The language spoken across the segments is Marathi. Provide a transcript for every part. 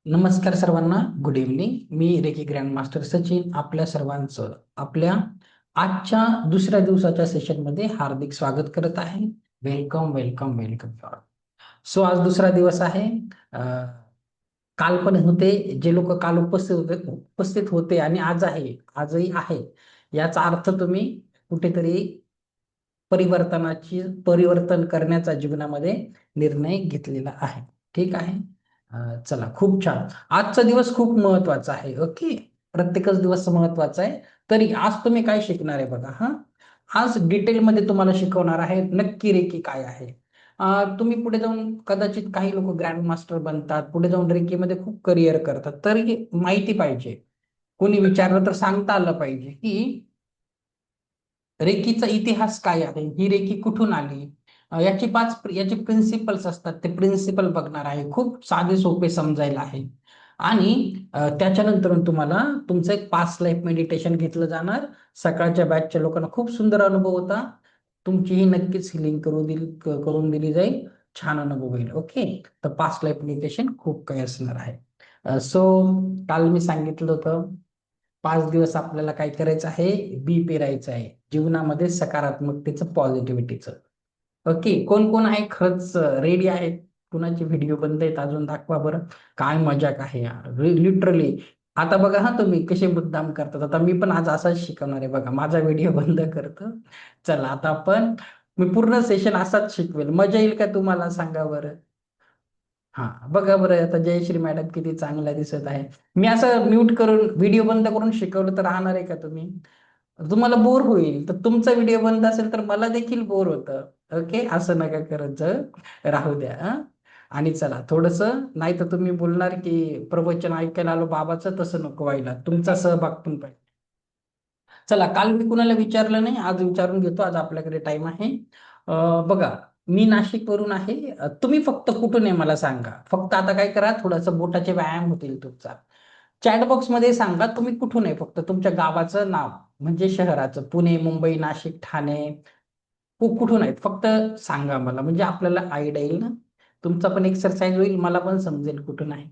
नमस्कार सर्वांना, गुड इव्हनिंग. मी रेकी ग्रँड मास्टर सचिन आपल्या सर्वांचं आपल्या आजच्या दुसऱ्या दिवसाच्या सेशनमध्ये हार्दिक स्वागत करत आहे. Welcome welcome welcome. सो आज दुसरा दिवस आहे. अं, काल पण होते, जे लोक काल उपस्थित होते आणि आज आहे, आजही आहे. याचा अर्थ तुम्ही कुठेतरी परिवर्तन करण्याचा जीवनामध्ये निर्णय घेतलेला आहे. ठीक आहे. चला, खूप छान. आजचा दिवस खूप महत्वाचा आहे. ओके. प्रत्येकच दिवस महत्वाचा आहे. तरी आज तुम्ही काय शिकणार आहे बघा. आज डिटेलमध्ये तुम्हाला शिकवणार आहे नक्की रेकी काय आहे. तुम्ही पुढे जाऊन कदाचित काही लोक ग्रँड मास्टर बनतात, पुढे जाऊन रेकीमध्ये खूप करिअर करतात. तरी माहिती पाहिजे, कोणी विचारलं तर सांगता आलं पाहिजे की रेकीचा इतिहास काय आहे, ही रेकी कुठून आली. याची प्रिन्सिपल्स असतात, ते प्रिन्सिपल बघणार आहे. खूप साधे सोपे समजायला आहे. आणि त्याच्यानंतर तुम्हाला तुमचं एक पास्ट लाईफ मेडिटेशन घेतलं जाणार. सकाळच्या बॅचच्या लोकांना खूप सुंदर अनुभव होता. तुमचीही नक्कीच हिलिंग करून दिली जाईल. छान अनुभव होईल. ओके. तर पास्ट लाईफ मेडिटेशन खूप काही असणार आहे. सो काल मी सांगितलं होतं, 5 दिवस आपल्याला काय करायचं आहे, बी पेरायचं आहे जीवनामध्ये, सकारात्मकतेचं, पॉझिटिव्हिटीचं. ओके. कोण कोण आहे खरंच रेडी आहेत? कुणाचे व्हिडिओ बंद आहेत अजून दाखवा बरं. काय मजाक आहे यार, लिटरली. आता बघा तुम्ही कसे मुद्दाम करतात. आता मी पण आज असाच शिकवणार आहे बघा. माझा व्हिडिओ बंद करतो. चला आता मी पूर्ण सेशन असाच शिकवेल. मजा येईल का तुम्हाला, सांगा बरं. हा, बघा बरं, आता जयश्री मॅडम किती चांगल्या दिसत आहे. मी असं म्यूट करून व्हिडिओ बंद करून शिकवलं तर राहणार आहे का तुम्ही? तुम्हाला बोर होईल. तर तुमचा व्हिडिओ बंद असेल तर मला देखील बोर होतं. ओके, असं नका करत जाऊ. राहू द्या. आणि चला थोडस, नाही तर तुम्ही बोलणार की प्रवचन ऐकायला आलो बाबाचं, तसं नको व्हायला. तुमचा सहभाग पण पाहिजे. चला, काल मी कुणाला विचारलं नाही, आज विचारून घेतो. आज आपल्याकडे टाइम आहे. बघा, मी नाशिक वरून आहे. तुम्ही फक्त कुठून आहे मला सांगा. फक्त आता काय करा, थोडंसं बोटाचे व्यायाम होतील तुमचा. चॅट बॉक्स मध्ये सांगा तुम्ही कुठून आहे, फक्त तुमच्या गावाचं नाव, म्हणजे शहराचं. पुणे, मुंबई, नाशिक, ठाणे, कुठून आहेत फक्त सांगा मला, म्हणजे आपल्याला आयडिया येईल ना. तुमचा पण एक्सरसाइज होईल, मला पण समजेल कुठून आहे.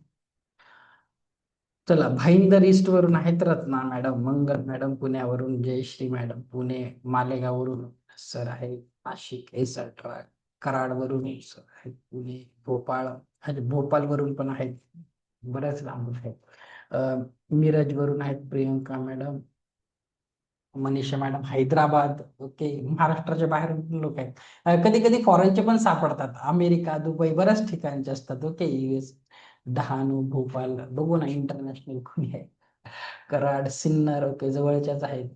चला, भाईंदर ईस्ट वरून आहेत रत्ना मॅडम, मंगल मॅडम पुण्यावरून, जयश्री मॅडम पुणे, मालेगाववरून सर आहे, नाशिक एस18, कराड वरून सर आहेत, पुणे, भोपाळ, आणि भोपाळ वरून पण आहेत, बऱ्याच लांब आहेत. मिरज वरून आहेत Priyanka madam, Manisha madam, Hyderabad. Okay, महाराष्ट्राच्या बाहेर लोक आहेत. कधी कधी फॉरेनचे पण सापडतात, अमेरिका, दुबई, बऱ्याच ठिकाणचे असतात. ओके, US, डहाणू, भोपाळ, बघू ना इंटरनॅशनल कोणी आहे. कराड, सिन्नर, ओके, जवळच्याच आहेत.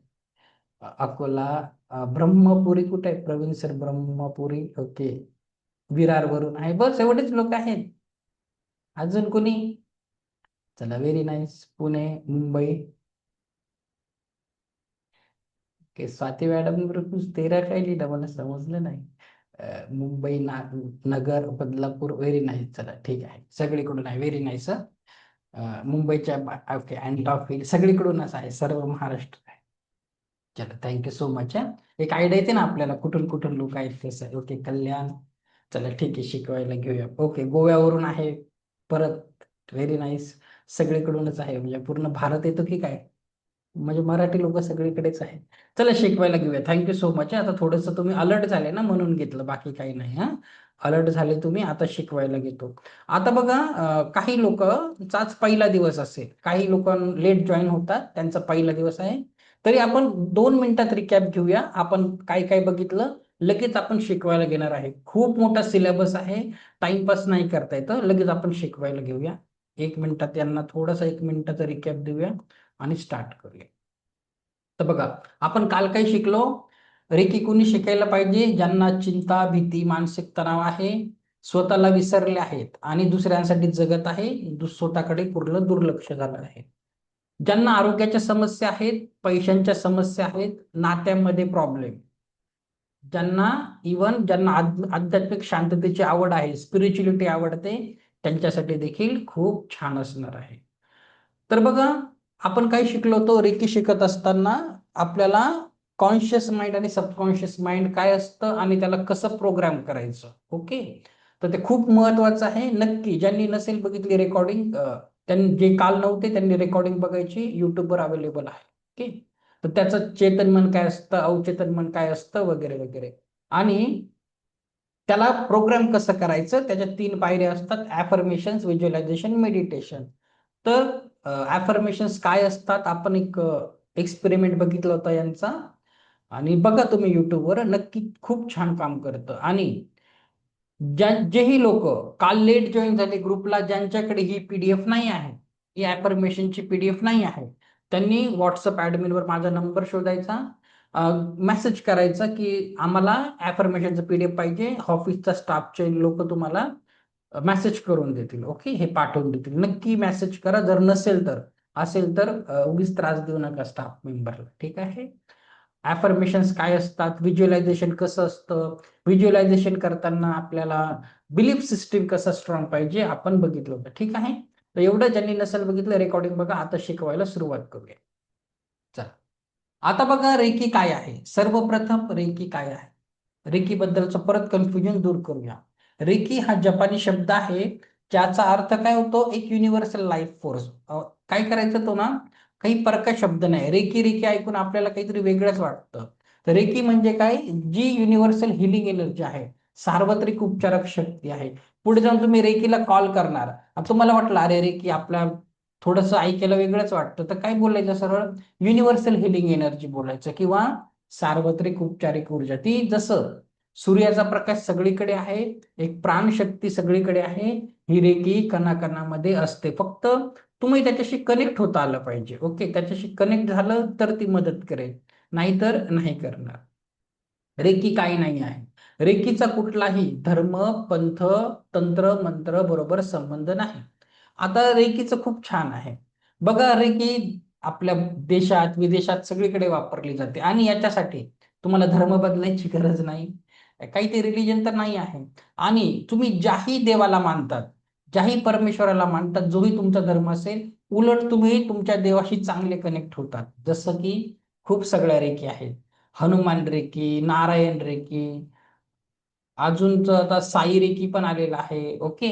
अकोला, ब्रह्मपुरी कुठे आहे, प्रवीण सर ब्रह्मपुरी, ओके. विरार वरून आहे. बस एवढेच लोक आहेत. अजून कोणी? चला, very nice. Pune, Mumbai, okay. Swati madam बरोबर 13 काय लिहिलं मला समजलं नाही. मुंबई, नगर, बदलापूर, व्हेरी नाईस. चला ठीक आहे, सगळीकडून आहे. Very nice. मुंबईच्या ओके, अँटॉप सगळीकडूनच आहे, सर्व महाराष्ट्र आहे. चला, थँक्यू सो मच. एक आयडिया येते ना आपल्याला कुठून कुठून लोक आहेत कसं. ओके, कल्याण. चला ठीक आहे, शिकवायला घेऊया. ओके, गोव्यावरून आहे परत. Very nice. सगळीकडूनच आहे, म्हणजे पूर्ण भारत येतो की काय, म्हणजे मराठी लोक सगळीकडेच आहेत. चला, शिकवायला घेऊया. Thank you so much. आता थोडंसं तुम्ही अलर्ट झाले ना, म्हणून घेतलं, बाकी काही नाही. अलर्ट झाले तुम्ही, आता शिकवायला घेतो. आता बघा, काही लोकचाच पहिला दिवस असेल, काही लोक लेट जॉईन होतात, त्यांचा पहिला दिवस आहे. तरी आपण 2 मिनिटात रिकॅप घेऊया. आपण काय काय बघितलं, लगेच आपण शिकवायला घेणार आहे. खूप मोठा सिलेबस आहे, टाइमपास नाही करता येतं, लगेच आपण शिकवायला घेऊया. 1 मिनिटात यांना थोडासा 1 मिनिटाचा रिकॅप देऊया आणि स्टार्ट करूया. तर बघा, आपण काल काय शिकलो. रेकी कोणी शिकायला पाहिजे? ज्यांना चिंता, भीती, मानसिक तणाव आहे, स्वतःला विसरले आहेत आणि दुसऱ्यांसाठी जगत आहे, स्वतःकडे पूर्ण दुर्लक्ष झालं आहे. ज्यांना आरोग्याच्या समस्या आहेत, पैशांच्या समस्या आहेत, नात्यामध्ये प्रॉब्लेम, ज्यांना आध्यात्मिक शांततेची आवड आहे, स्पिरिच्युअलिटी आवडते, त्यांच्यासाठी देखील खूप छान असणार आहे. तर बघा, आपण काय शिकलो होतो रेकी शिकत असताना, आपल्याला कॉन्शियस माइंड आणि सबकॉन्शियस माइंड काय असतं आणि त्याला कसं प्रोग्राम करायचं. ओके. तर ते खूप महत्वाचं आहे. नक्की ज्यांनी नसेल बघितली रेकॉर्डिंग, त्यांनी जे काल नव्हते त्यांनी रेकॉर्डिंग बघायची, युट्यूबवर अवेलेबल आहे. ओके. तर त्याचं चेतन मन काय असतं, अवचेतन मन काय असतं, वगैरे वगैरे. आणि त्याला प्रोग्राम कसं करायचं, त्याच्या 3 पायऱ्या असतात: ऍफर्मेशन्स, व्हिज्युअलायझेशन, मेडिटेशन. तर ऍफर्मेशन्स काय असतात, आपण एक एक्सपेरिमेंट बघितला होता यांचा, आणि बघा तुम्ही युट्यूबवर, नक्की खूप छान काम करतं. आणि जेही लोक काल लेट जॉईन झाले ग्रुपला, ज्यांच्याकडे ही पीडीएफ नाही आहे, ही ऍफर्मेशनची पीडीएफ नाही आहे, त्यांनी व्हॉट्सअप ऍडमिनवर माझा नंबर शोधायचा, मेसेज करायचा की आम्हाला ऍफर्मेशनचं पीडीएफ पाहिजे, ऑफिसच्या स्टाफचे लोक तुम्हाला मेसेज करून देतील. ओके, हे पाठवून देतील. नक्की मेसेज करा. जर नसेल तर, असेल तर उगीच त्रास देऊ नका स्टाफ मेंबरला. ठीक आहे. ऍफर्मेशन्स काय असतात, व्हिज्युअलायझेशन कसं असतं, व्हिज्युअलायझेशन करताना आपल्याला बिलीफ सिस्टीम कसं स्ट्रॉंग पाहिजे आपण बघितलं होतं. ठीक आहे. तर एवढं ज्यांनी नसेल बघितलं रेकॉर्डिंग बघा. आता शिकवायला सुरुवात करूया. चला, आता बघा रेकी काय आहे. सर्वप्रथम रेकी काय आहे, रेकी बद्दलचं परत कन्फ्युजन दूर करूया. रेकी हा जपानी शब्द आहे, ज्याचा अर्थ काय होतो, एक युनिव्हर्सल लाईफ फोर्स. काय करायचं तो ना, काही परका शब्द नाही. रेकी रेकी ऐकून आपल्याला काहीतरी वेगळंच वाटतं. तर रेकी म्हणजे काय, जी युनिव्हर्सल हिलिंग एनर्जी आहे, सार्वत्रिक उपचारक शक्ती आहे. पुढे जाऊन तुम्ही रेकीला कॉल करणार, तुम्हाला वाटलं अरे रेकी आपल्या थोडंसं ऐकायला वेगळंच वाटतं, तर काय बोलायचं सरळ, युनिव्हर्सल हिलिंग एनर्जी बोलायचं, किंवा सार्वत्रिक उपचारिक ऊर्जा. ती जसं सूर्याचा प्रकाश सगळीकडे आहे, एक प्राणशक्ती सगळीकडे आहे, ही रेकी कणाकणामध्ये असते. फक्त तुम्ही त्याच्याशी कनेक्ट होता आलं पाहिजे. ओके, त्याच्याशी कनेक्ट झालं तर ती मदत करेल, नाहीतर नाही करणार. रेकी काही नाही आहे. रेकीचा कुठलाही धर्म, पंथ, तंत्र, मंत्र बरोबर संबंध नाही. आता रेकीचं खूप छान आहे बघा. रेकी आपल्या देशात विदेशात सगळीकडे वापरली जाते, आणि याच्यासाठी तुम्हाला धर्म बदलायची गरज नाही, काही ते रिलीजन तर नाही आहे. आणि तुम्ही ज्याही देवाला मानतात, ज्याही परमेश्वराला मानतात, जोही तुमचा धर्म असेल, उलट तुम्ही तुमच्या देवाशी चांगले कनेक्ट होतात. जसं की खूप सगळ्या रेकी आहेत. हनुमान रेकी, नारायण रेकी, अजूनच आता साई रेकी पण आलेला आहे. ओके.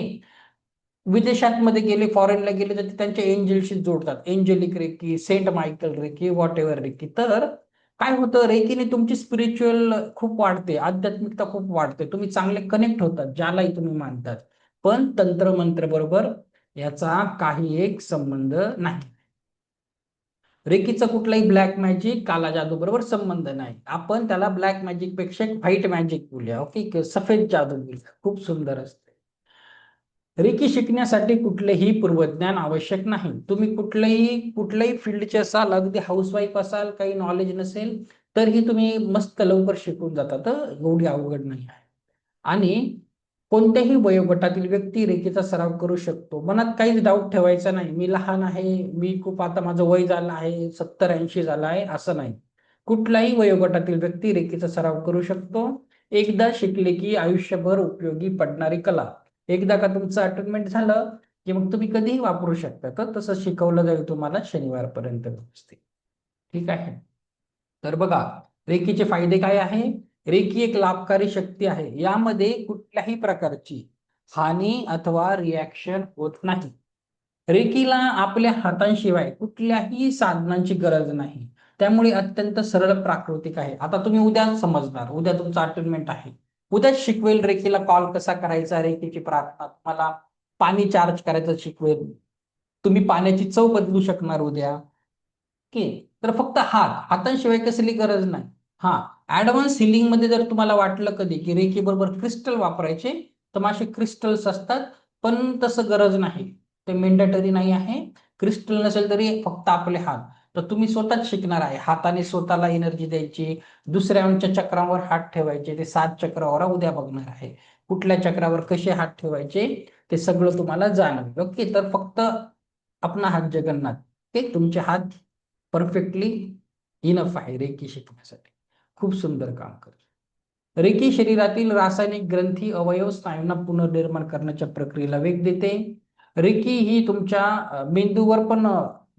विदेशात मध्ये गेले, फॉरेनला गेले, तर ते त्यांच्या एंजलशी जोडतात. Angelic reiki, saint Michael reiki, whatever reiki. तर काय होतं, रेकीने तुमची स्पिरिच्युअल खूप वाढते, आध्यात्मिकता खूप वाढते, तुम्ही चांगले कनेक्ट होतात ज्यालाही तुम्ही मानतात. पण तंत्र मंत्र बरोबर याचा काही एक संबंध नाही. रेकीचा कुठलाही ब्लॅक मॅजिक, काला जादू बरोबर संबंध नाही. आपण त्याला ब्लॅक मॅजिक पेक्षा व्हाईट मॅजिक बोलूया. ओके, सफेद जादू बोलूया, खूप सुंदर असते. रेकी शिकण्यासाठी कुठलेही पूर्वज्ञान आवश्यक नाही. तुम्ही कुठल्याही फील्डचे असाल, अगदी हाऊसवाईफ असाल, काही नॉलेज नसेल, तरीही तुम्ही मस्त लवकर शिकून जातात. तर एवढी अवघड नाही आहे. आणि कोणत्याही वयोगटातील व्यक्ती रेकीचा सराव करू शकतो. मनात काहीच डाऊट ठेवायचा नाही, मी लहान आहे, मी खूप आता माझं वय झालं आहे, 70-80 झालं आहे, असं नाही. कुठलाही वयोगटातील व्यक्ती रेकीचा सराव करू शकतो. एकदा शिकले की आयुष्यभर उपयोगी पडणारी कला. एकदा का तुमचं अटेनमेंट झालं की मग तुम्ही कधीही वापरू शकता. तर तसं शिकवलं जाईल तुम्हाला शनिवारपर्यंत व्यवस्थित. ठीक आहे. तर बघा, रेकीचे फायदे काय आहे. रेकी एक लाभकारी शक्ती आहे, यामध्ये कुठल्याही प्रकारची हानी अथवा रिॲक्शन होत नाही. रेकीला आपल्या हातांशिवाय कुठल्याही साधनांची गरज नाही, त्यामुळे अत्यंत सरळ प्राकृतिक आहे. आता तुम्ही उद्या समजणार, उद्या तुमचं अटेनमेंट आहे, उद्याच शिकवेल रेकीला कॉल कसा करायचा, रेकीची प्रार्थना तुम्हाला, पाणी चार्ज करायचं शिकवेल, तुम्ही पाण्याची चव बदलू शकणार उद्या. ओके. तर फक्त हातांशिवाय कसली गरज नाही. हा, ऍडव्हान्स हिलिंग मध्ये जर तुम्हाला वाटलं कधी की रेकी बरोबर क्रिस्टल वापरायचे, तर माझे क्रिस्टल्स असतात, पण तसं गरज नाही, ते मेंडेटरी नाही आहे. क्रिस्टल नसेल तरी फक्त आपले हात. तर तुम्ही स्वतःच शिकणार आहे, हाताने स्वतःला एनर्जी द्यायची, दुसऱ्यांच्या चक्रावर हात ठेवायचे, ते 7 चक्रावर उद्या बघणार आहे. कुठल्या चक्रावर कसे हात ठेवायचे ते सगळं तुम्हाला जाणवेल. ओके. तर फक्त आपला हात जगन्नाथ, ते तुमचे हात परफेक्टली इनफ आहे रेकी शिकण्यासाठी. खूप सुंदर काम करते रेकी. शरीरातील रासायनिक ग्रंथी, अवयव, स्नायूंना पुनर्निर्माण करण्याच्या प्रक्रियेला वेग देते. रेकी ही तुमच्या मेंदूवर पण,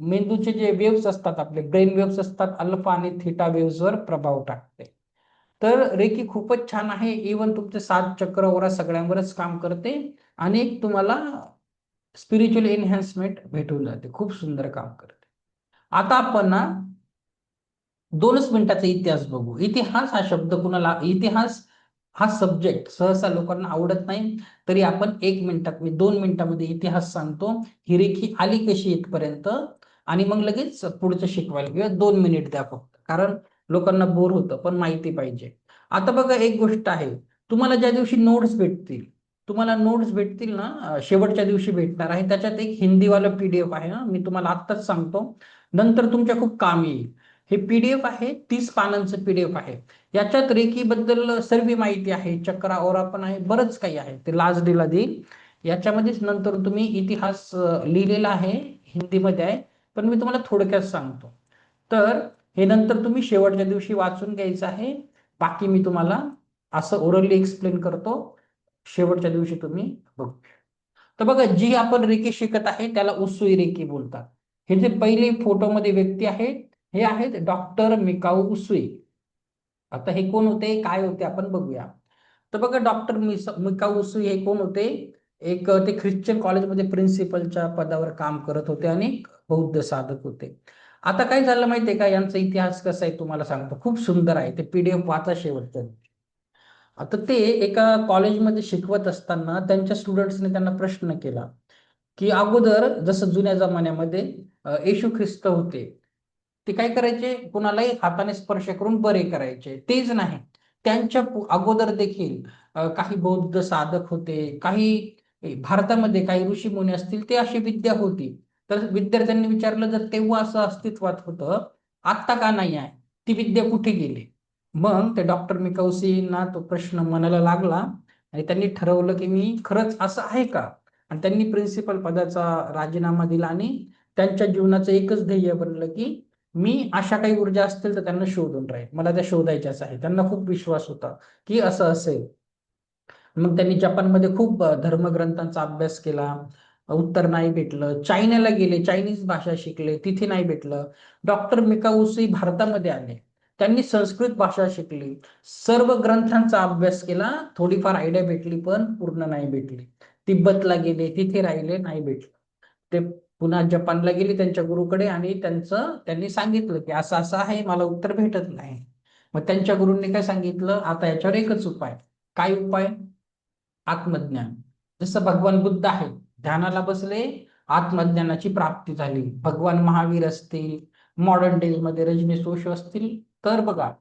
मेंदूचे जे वेव्स असतात, आपले ब्रेन वेव्स असतात, अल्फा आणि थीटा वेव्सवर प्रभाव टाकते. तर रेकी खूपच छान आहे. इवन तुमचे 7 चक्र ओरा सगळ्यांवरच काम करते. आणि तुम्हाला स्पिरिच्युअल एनहॅन्समेंट भेटून जाते. खूप सुंदर काम करते. आता आपण ना 2च मिनिटाचा इतिहास बघू. इतिहास हा शब्द कुणाला, इतिहास हा सब्जेक्ट सहसा लोकांना आवडत नाही, तरी आपण 1 मिनिटात, मी 2 मिनिटामध्ये इतिहास सांगतो. ही रेखी आली कशी इथपर्यंत, आणि मग लगेच पुढचं शिकवायला किंवा 2 मिनिट द्या फक्त, कारण लोकांना बोर होतं, पण माहिती पाहिजे. आता बघा, एक गोष्ट आहे, तुम्हाला ज्या दिवशी नोट्स भेटतील, तुम्हाला नोट्स भेटतील ना, शेवटच्या दिवशी भेटणार आहे, त्याच्यात एक हिंदीवाला PDF आहे ना, मी तुम्हाला आत्ताच सांगतो, नंतर तुमच्या खूप काम येईल. हे PDF आहे, 30 पानांचं PDF आहे. याच्यात रेकीबद्दल सर्व माहिती आहे, चक्रा ओरा पण आहे, बरंच काही आहे, ते लास्ट डेला देईल. याच्यामध्येच नंतर तुम्ही इतिहास लिहिलेला आहे, हिंदीमध्ये आहे, पण मी तुम्हाला थोडक्यात सांगतो. तर हे नंतर तुम्ही शेवटच्या दिवशी वाचून घ्यायचं आहे. बाकी मी तुम्हाला असं ओरली एक्सप्लेन करतो, शेवटच्या दिवशी तुम्ही बघू. तर बघा, जी आपण रेकी शिकत आहे त्याला उसुई रेकी बोलतात. हे जे पहिले फोटोमध्ये व्यक्ती आहेत, हे आहेत डॉक्टर मिकाऊ उसुई. आता हे कोण होते, काय होते, आपण बघूया. तर बघा, डॉक्टर मिकाऊ उसुई हे कोण होते? एक ते ख्रिश्चन कॉलेजमध्ये प्रिन्सिपलच्या पदावर काम करत होते आणि एक बौद्ध साधक होते. आता काय झालं माहितीये का, यांचा इतिहास कसा आहे तुम्हाला सांगतो, खूप सुंदर आहे, ते PDF वाचा शेवटचं. आता ते एका कॉलेजमध्ये शिकवत असताना त्यांच्या स्टुडंट्सने त्यांना प्रश्न केला, की अगोदर जसं जुन्या जमान्यामध्ये येशू ख्रिस्त होते, ते काय करायचे, कुणालाही हाताने स्पर्श करून बरे करायचे. तेच नाही, त्यांच्या अगोदर देखील काही बौद्ध साधक होते, काही भारतामध्ये काही ऋषीमुनी असतील, ते अशी विद्या होती. तर विद्यार्थ्यांनी विचारलं, जर तेव्हा असं अस्तित्वात होतं, आत्ता का नाही आहे, ती विद्या कुठे गेली? मग ते डॉक्टर मिकौसींना तो प्रश्न मनाला लागला, आणि त्यांनी ठरवलं की मी खरंच असं आहे का, आणि त्यांनी प्रिन्सिपल पदाचा राजीनामा दिला, आणि त्यांच्या जीवनाचं एकच ध्येय बनलं की मी अशा काही ऊर्जा असतील तर त्यांना शोधून राहील, मला त्या शोधायच्याच आहे. त्यांना खूप विश्वास होता की असं असेल. मग त्यांनी जपानमध्ये खूप धर्मग्रंथांचा अभ्यास केला, उत्तर नाही भेटलं. चायनाला गेले, चायनीज भाषा शिकले, तिथे नाही भेटलं. डॉक्टर मिकाउसी भारतामध्ये आले, त्यांनी संस्कृत भाषा शिकली, सर्व ग्रंथांचा अभ्यास केला, थोडीफार आयडिया भेटली, पण पूर्ण नाही भेटली. तिब्बतला गेले, तिथे राहिले, नाही भेटलं. ते पुन्हा जपानला गेले त्यांच्या गुरुकडे, आणि त्यांनी सांगितलं की असं असं आहे, मला उत्तर भेटत नाही. मग त्यांच्या गुरूंनी काय सांगितलं, आता याच्यावर एकच उपाय. काय उपाय? आत्मज्ञान. जसं भगवान बुद्ध आहे, ध्यानाला बसले, आत्मज्ञानाची प्राप्ती झाली. भगवान महावीर असतील, मॉडर्न डेज मध्ये रजनीश ओशो असतील, तर बघा,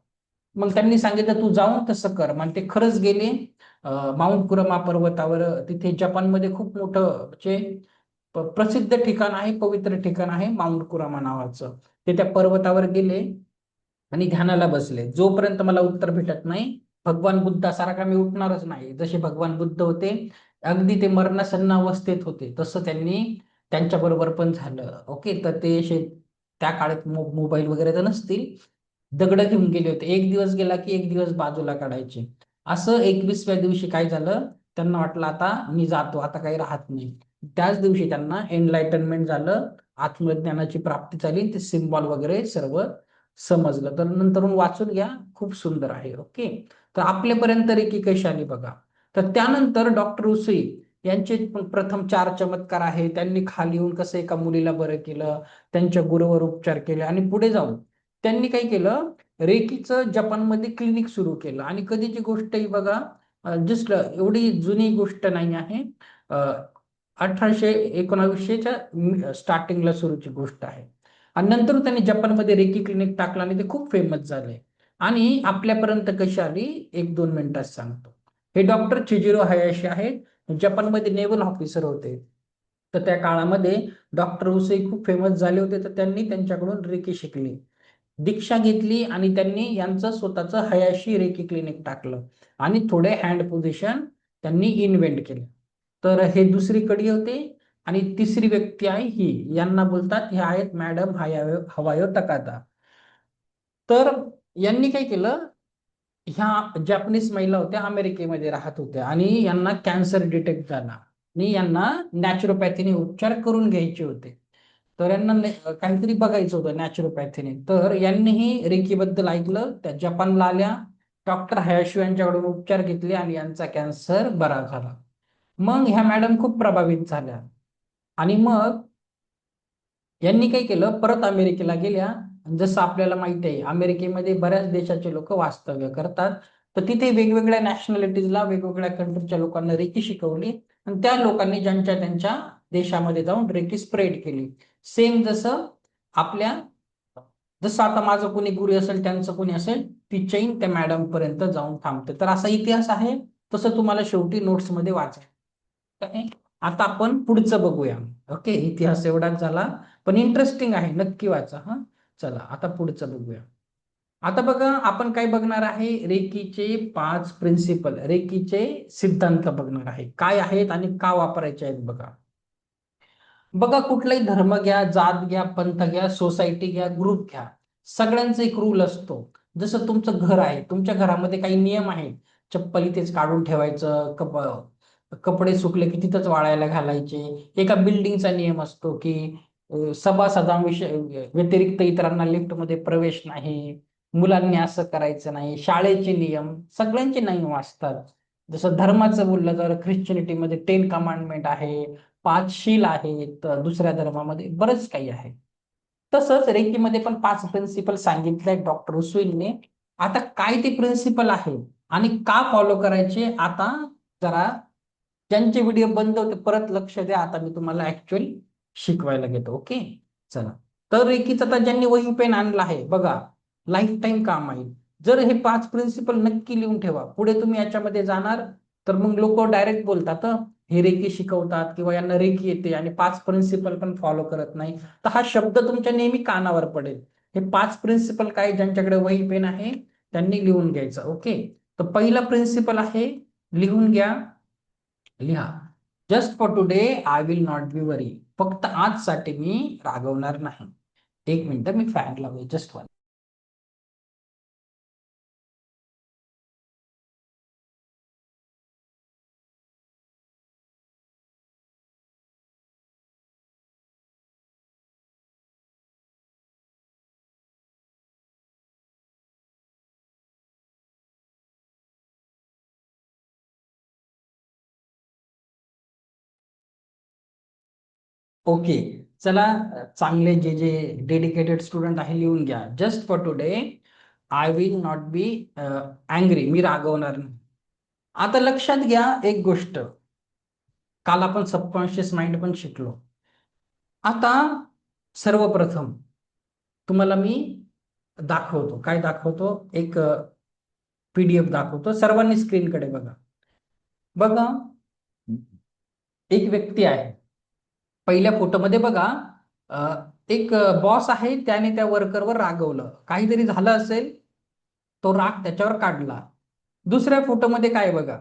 मग त्यांनी सांगितलं तू जाऊन तसं कर. मग ते खरंच गेले माउंट कुरमा पर्वतावर. तिथे जपानमध्ये खूप मोठं म्हणजे प्रसिद्ध ठिकाण आहे, पवित्र ठिकाण आहे माउंट कुरामा नावाचं. ते त्या पर्वतावर गेले आणि ध्यानाला बसले. जोपर्यंत मला उत्तर भेटत नाही, भगवान बुद्धासारखा मी उठणारच नाही. जसे भगवान बुद्ध होते, अगदी ते मरणासन्न अवस्थेत होते, तसं त्यांनी त्यांच्या बरोबर पण झालं. ओके, तर ते असे त्या काळात मोबाईल वगैरे तर नसतील, दगड घेऊन गेले होते. एक दिवस गेला की एक दिवस बाजूला काढायचे. असं 21व्या दिवशी काय झालं, त्यांना वाटलं आता मी जातो, आता काही राहत नाही. त्याच दिवशी त्यांना एनलायटनमेंट झालं, आत्मज्ञानाची प्राप्ती झाली, ते सिम्बॉल वगैरे सर्व समजलं. तर नंतरून वाचून घ्या, खूप सुंदर आहे. ओके, तर आपल्यापर्यंत रेकी कशी आली बघा. तर त्यानंतर डॉक्टर उसई यांचे प्रथम 4 चमत्कार आहे. त्यांनी खाली येऊन कसं एका मुलीला बरं केलं, त्यांच्या गुरुवर उपचार केले, आणि पुढे जाऊन त्यांनी काय केलं, रेकीचं जपानमध्ये क्लिनिक सुरू केलं. आणि कधीची गोष्ट ही बघा, जस्ट एवढी जुनी गोष्ट नाही आहे, 1819च्या स्टार्टिंगला सुरूची गोष्ट आहे. आणि नंतर त्यांनी जपानमध्ये रेकी क्लिनिक टाकलं, आणि ते खूप फेमस झाले. आणि आपल्यापर्यंत कशी आली, 1-2 मिनिटात सांगतो. हे डॉक्टर चिजिरो हयाशी आहेत, जपानमध्ये नेव्हल ऑफिसर होते. तर त्या काळामध्ये डॉक्टर उसे खूप फेमस झाले होते, तर त्यांनी त्यांच्याकडून रेकी शिकली, दीक्षा घेतली, आणि त्यांनी यांचं स्वतःचं हयाशी रेकी क्लिनिक टाकलं, आणि थोडे हँड पोझिशन त्यांनी इन्व्हेंट केले. तर हे दुसरी कडी होते. आणि तिसरी व्यक्ती आहे ही, यांना बोलतात, हे आहेत मॅडम हवायो तकादा. तर यांनी काय केलं, ह्या जॅपनीज महिला होत्या, अमेरिकेमध्ये राहत होत्या, आणि यांना कॅन्सर डिटेक्ट झाला, आणि यांना नॅचरोपॅथीने उपचार करून घ्यायचे होते. तर यांना काहीतरी बघायचं होतं नॅचरोपॅथीने. तर यांनीही रेकीबद्दल ऐकलं, त्या जपानला आल्या, डॉक्टर हयाशू यांच्याकडून उपचार घेतले, आणि यांचा कॅन्सर बरा झाला. मग ह्या मॅडम खूप प्रभावित झाल्या. आणि मग यांनी काय केलं, परत अमेरिकेला गेल्या. जसं आपल्याला माहिती आहे, अमेरिकेमध्ये बऱ्याच देशाचे लोक वास्तव्य करतात. तर तिथे वेगवेगळ्या नॅशनॅलिटीजला, वेगवेगळ्या कंट्रीच्या लोकांना रेकी शिकवली आणि त्या लोकांनी ज्यांच्या त्यांच्या देशामध्ये जाऊन रेकी स्प्रेड केली. सेम जसं आपल्या, जसं आता माझं कोणी गुरु असेल, त्यांचं कोणी असेल, ती चेन त्या मॅडम पर्यंत जाऊन थांबते. तर असा इतिहास आहे. तसं तुम्हाला शेवटी नोट्स मध्ये वाचायचं आहे. आता आपण पुढचं बघूया. ओके, इतिहास एवढाच झाला, पण इंटरेस्टिंग आहे, नक्की वाचा हा. चला आता पुढचं बघूया. आता बघा, आपण काय बघणार आहे, रेकीचे 5 प्रिन्सिपल, रेकीचे सिद्धांत बघणार आहे. काय आहेत आणि का वापरायचे आहेत बघा. बघा, कुठलाही धर्म घ्या, जात घ्या, पंथ घ्या, सोसायटी घ्या, ग्रुप घ्या, सगळ्यांचा एक रूल असतो. जसं तुमचं घर आहे, तुमच्या घरामध्ये काही नियम आहेत. चप्पल इथेच काढून ठेवायचं, कपडे सुकले की तिथंच वाळायला घालायचे. एका बिल्डिंगचा नियम असतो की सभासदांविषयी व्यतिरिक्त इतरांना लिफ्टमध्ये प्रवेश नाही, मुलांनी असं करायचं नाही, शाळेचे नियम, सगळ्यांचे नियम असतात. जसं धर्माचं बोललं तर ख्रिश्चनिटीमध्ये 10 कमांडमेंट आहे, 5 शील आहेत, दुसऱ्या धर्मामध्ये बरंच काही आहे. तसंच रेकीमध्ये पण 5 प्रिन्सिपल सांगितले डॉक्टर उसवेलने. आता काय ते प्रिन्सिपल आहे आणि का फॉलो करायचे, आता जरा ज्यांचे व्हिडिओ बंद होते परत लक्ष द्या. आता मी तुम्हाला ऍक्च्युअल शिकवायला घेतो. ओके, चला. तर रेकीचा आता ज्यांनी वही पेन आणला आहे बघा, लाईफ टाईम काम आहे. जर हे 5 प्रिन्सिपल नक्की लिहून ठेवा. पुढे तुम्ही याच्यामध्ये जाणार तर मग लोक डायरेक्ट बोलतात, हे रेकी शिकवतात किंवा यांना रेकी येते आणि 5 प्रिन्सिपल पण फॉलो करत नाही. तर हा शब्द तुमच्या नेहमी कानावर पडेल. हे 5 प्रिन्सिपल काय, ज्यांच्याकडे वही पेन आहे त्यांनी लिहून घ्यायचं. ओके, तर पहिला प्रिन्सिपल आहे, लिहून घ्या, लिहा. Just for today I will not be worry. फक्त आजसाठी मी रागवणार नाही. एक मिनिट, मी फॅन लावूया, जस्ट वन. ओके, चला. चांगले जे जे डेडिकेटेड स्टुडंट आहे लिहून घ्या. Just for today I will not be angry. मी रागवणार नाही. आता लक्षात घ्या एक गोष्ट, काल आपण सबकॉन्शियस माइंड पण शिकलो. आता सर्वप्रथम तुम्हाला मी दाखवतो. काय दाखवतो, एक पीडीएफ दाखवतो. सर्वांनी स्क्रीनकडे बघा. बघा, एक व्यक्ती आहे. पहिल्या फोटोमध्ये बघा, एक बॉस आहे, त्याने त्या वर्करवर रागवलं, काहीतरी झालं असेल, तो राग त्याच्यावर काढला. दुसऱ्या फोटोमध्ये काय बघा,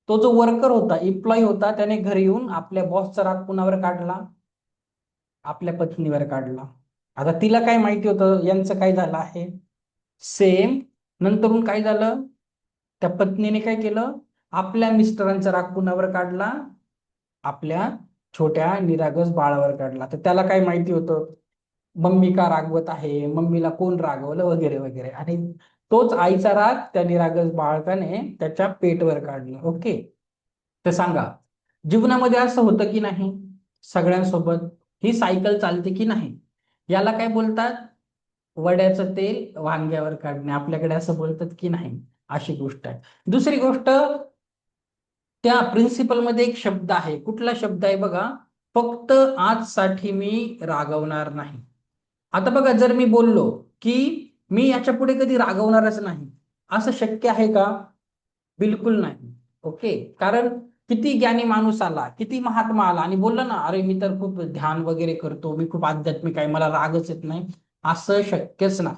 तो जो वर्कर होता, एम्प्लॉई होता, त्याने घरी येऊन आपल्या बॉसचा राग कुणावर काढला, आपल्या पत्नीवर काढला. आता तिला काय माहिती होतं यांचं काय झालं आहे, सेम. नंतरून काय झालं, त्या पत्नीने काय केलं, आपल्या मिस्टरांचा राग कुणावर काढला, आपल्या छोट्या निरागस बाळावर काढला. तर त्याला काय माहिती होतं, मम्मी का रागवत आहे, मम्मीला कोण रागवलं, वगैरे वगैरे. आणि तोच आईचा राग त्या निरागस बाळकाने त्याच्या पेटवर काढला. ओके, तर सांगा, जीवनामध्ये असं होतं की नाही, सगळ्यांसोबत ही सायकल चालते की नाही. याला काय बोलतात, वड्याचं तेल वांग्यावर काढणे. आपल्याकडे असं बोलतात की नाही, अशी गोष्ट आहे. दुसरी गोष्ट, त्या प्रिन्सिपल मध्ये एक शब्द आहे. कुठला शब्द आहे बघा, फक्त आजसाठी मी रागवणार नाही. आता बघा, जर मी बोललो की मी याच्या पुढे कधी रागवणारच नाही, असं शक्य आहे का, बिलकुल नाही. ओके, कारण किती ज्ञानी माणूस आला, किती महात्मा आला आणि बोलला ना, अरे मी तर खूप ध्यान वगैरे करतो, मी खूप आध्यात्मिक आहे, मला रागच येत नाही, असं शक्यच नाही.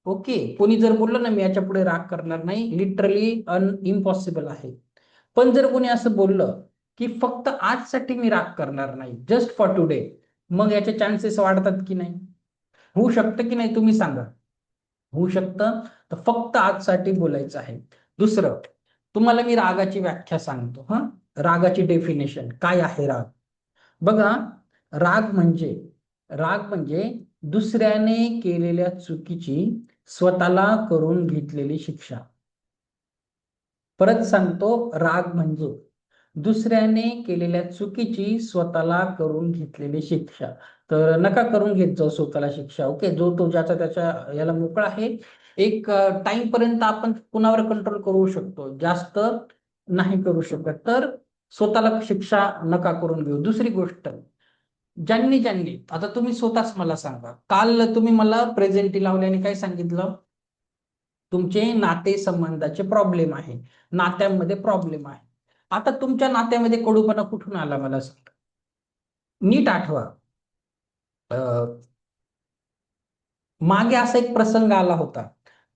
ओके, कोणी जर बोललं ना मी याच्या पुढे राग करणार नाही, लिटरली इम्पॉसिबल आहे. पण जर कोणी असं बोललं की फक्त आजसाठी मी राग करणार नाही, जस्ट फॉर टुडे, मग याचे चान्सेस वाढतात की नाही, होऊ शकतं की नाही, तुम्ही सांगा. होऊ शकतं. तर फक्त आजसाठी बोलायचं आहे. दुसरं, तुम्हाला मी रागाची व्याख्या सांगतो हा. रागाची डेफिनेशन काय आहे, राग बघा. राग म्हणजे, राग म्हणजे दुसऱ्याने केलेल्या चुकीची स्वतःला करून घेतलेली शिक्षा. परत सांगतो, राग म्हणजे दुसऱ्याने केलेल्या चुकीची स्वतःला करून घेतलेली शिक्षा. तर नका करून घेत जाऊ स्वतःला शिक्षा. ओके, जो तो ज्याचा त्याच्या याला मोकळा आहे. एक टाइम पर्यंत आपण कुणावर कंट्रोल करू शकतो, जास्त नाही करू शकत. तर स्वतःला शिक्षा नका करून घेऊ. दुसरी गोष्ट, ज्यांनी ज्यांनी आता तुम्ही स्वतःच मला सांगा, काल तुम्ही मला प्रेझेंटी लावल्याने काय सांगितलं? तुमचे नाते संबंधाचे प्रॉब्लेम आहे, नात्यांमध्ये प्रॉब्लेम आहे. आता तुमच्या नात्यामध्ये कडूपणा कुठून आला मला सांगा. नीट आठवा. मागे असा एक प्रसंग आला होता.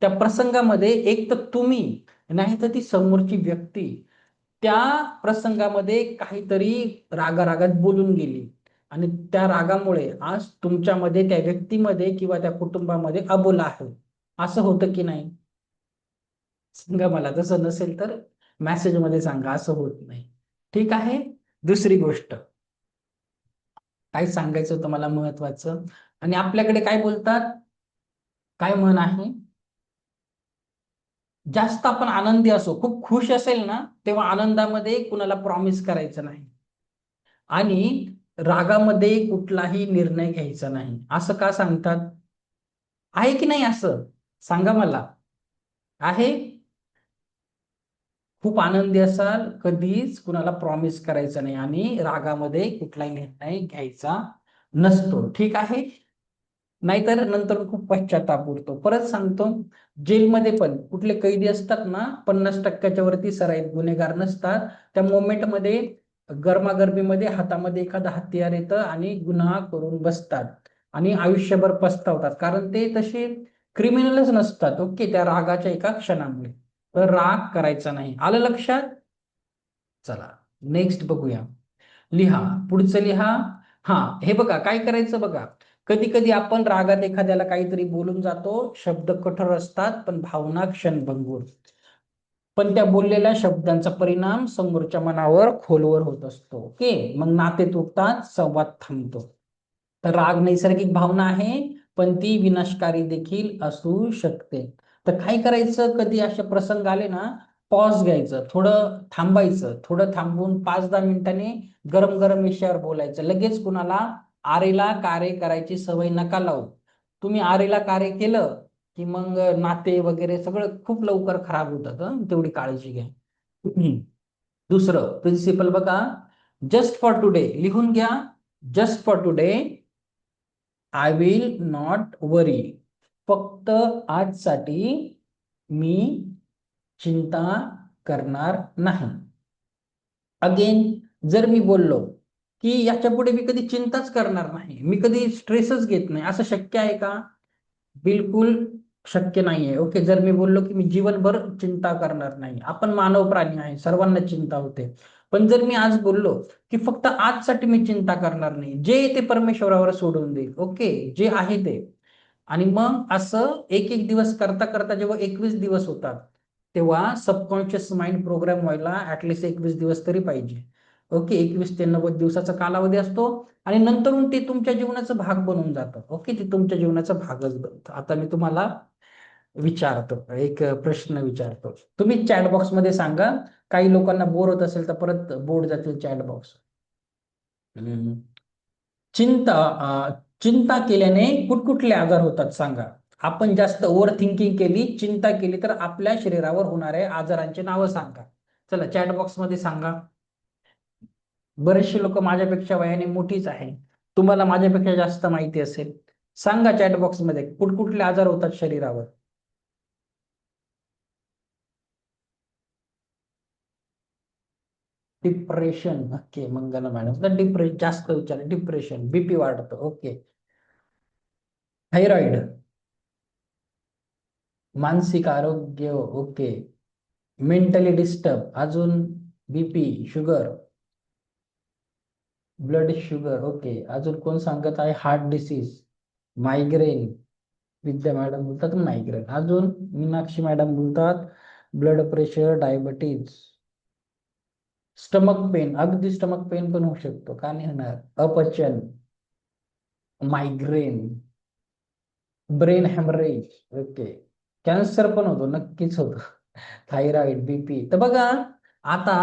त्या प्रसंगामध्ये एक तर तुम्ही, नाही तर ती समोरची व्यक्ती त्या प्रसंगामध्ये काहीतरी रागारागात बोलून गेली, आणि त्या रागामुळे आज तुमच्यामध्ये, त्या व्यक्तीमध्ये किंवा त्या कुटुंबामध्ये अबोला आहे. असं होतं की नाही? सांगा मला. तसं नसेल तर मेसेज मध्ये सांगा, असं होत नाही. ठीक आहे. दुसरी गोष्ट काय सांगायचं तुम्हाला महत्वाचं, आणि आपल्याकडे काय बोलतात, काय म्हण आहे, जास्त आपण आनंदी असो, खूप खुश असेल ना, तेव्हा आनंदामध्ये कुणाला प्रॉमिस करायचं नाही, आणि रागामध्ये कुठलाही निर्णय घ्यायचा नाही. असं का सांगतात? आहे की नाही असं? सांगा मला. आहे. खूप आनंदी असाल, कधीच कुणाला प्रॉमिस करायचं नाही, आणि रागामध्ये कुठलाही निर्णय घ्यायचा नसतो. ठीक आहे. नाहीतर नंतर खूप पश्चाताप उरतो. परत सांगतो, जेलमध्ये पण कुठले कैदी असतात ना, 50% वरती सराईत गुन्हेगार नसतात. त्या मोमेंटमध्ये, गरमागरमीमध्ये हातामध्ये एखादं हत्यार येतं आणि गुन्हा करून बसतात, आणि आयुष्यभर पस्तावतात, कारण ते तसे क्रिमिनलच नसतात. ओके, त्या रागाच्या एका क्षणामुळे. तर राग करायचा नाही. आलं लक्षात? चला, नेक्स्ट बघूया. लिहा. पुढचं लिहा. हा, हे बघा काय करायचं बघा. कधी कधी आपण रागात एखाद्याला काहीतरी बोलून जातो, शब्द कठोर असतात पण भावना क्षणभंगूर. पण त्या बोललेल्या शब्दांचा परिणाम समोरच्या मनावर खोलवर होत असतो. ओके, मग नाते तुटतात, संवाद थांबतो. तर राग नैसर्गिक भावना आहे, पण ती विनाशकारी देखील असू शकते. तर काय करायचं, कधी असे प्रसंग आले ना, पॉज घ्यायचं, थोडं थांबायचं, थोडं थांबून 5-10 मिनिटांनी गरम गरम विषयावर बोलायचं. लगेच कुणाला आरेला कार्य करायची सवय नका लावू. तुम्ही आरेला कार्य केलं की मग नाते वगैरे सगळं खूप लवकर खराब होतात. तेवढी काळजी घ्या. दुसरं प्रिन्सिपल बघा, जस्ट फॉर टुडे लिहून घ्या. Just for today I will not worry. फक्त आजसाठी मी चिंता करणार नाही. अगेन, जर मी बोललो की याच्या पुढे मी कधी चिंताच करणार नाही, मी कधी स्ट्रेसच घेत नाही, असं शक्य आहे का? बिलकुल शक्य नाहीये. ओके, जर मी बोललो की मी जीवनभर चिंता करणार नाही, आपण मानव प्राणी आहे, सर्वांना चिंता होते. पण जर मी आज बोललो की फक्त आजसाठी मी चिंता करणार नाही, जे ते परमेश्वरावर सोडून देईल, ओके, जे आहे ते. आणि मग असं एक एक दिवस करता करता जेव्हा 21 दिवस होतात, तेव्हा सबकॉन्शियस माइंड प्रोग्राम व्हायला ऍटलिस्ट 21 दिवस तरी पाहिजे. ओके, 21 ते 90 दिवसाचा कालावधी असतो, आणि नंतरून ते तुमच्या जीवनाचा भाग बनून जातं. ओके, ते तुमच्या जीवनाचा भागच बनतं. आता मी तुम्हाला विचारतो, एक प्रश्न विचारतो, तुम्ही चॅट बॉक्स मध्ये सांगा. काही लोकांना बोर होत असेल तर परत बोर्ड जातील चॅट बॉक्स. चिंता चिंता केल्याने कुठकुठले आजार होतात सांगा. आपण जास्त ओव्हर थिंकिंग केली, चिंता केली, तर आपल्या शरीरावर होणाऱ्या आजारांची नावं सांगा. चला चॅट बॉक्स मध्ये सांगा. बरेचसे लोक माझ्यापेक्षा वयाने मोठीच आहे, तुम्हाला माझ्यापेक्षा जास्त माहिती असेल. सांगा चॅट बॉक्स मध्ये कुठकुठले आजार होतात शरीरावर. डिप्रेशन. ओके, मंगला मॅडम, तर जास्त विचार, डिप्रेशन, बीपी वाढतं. ओके. थायरॉइड, मानसिक आरोग्य. ओके. मेंटली डिस्टर्ब, अजून BP, sugar, blood sugar. Okay, अजून कोण सांगत आहे? Heart disease, migraine. Vidya madam बोलतात मायग्रेन. अजून मीनाक्षी मॅडम बोलतात blood pressure, diabetes, stomach pain. अगदी स्टमक पेन पण होऊ शकतो, का नाही होणार? अपचन, migraine, brain haemorrhage. Okay. Cancer पण होतो, नक्कीच होतो. Thyroid, BP. तर बघा, आता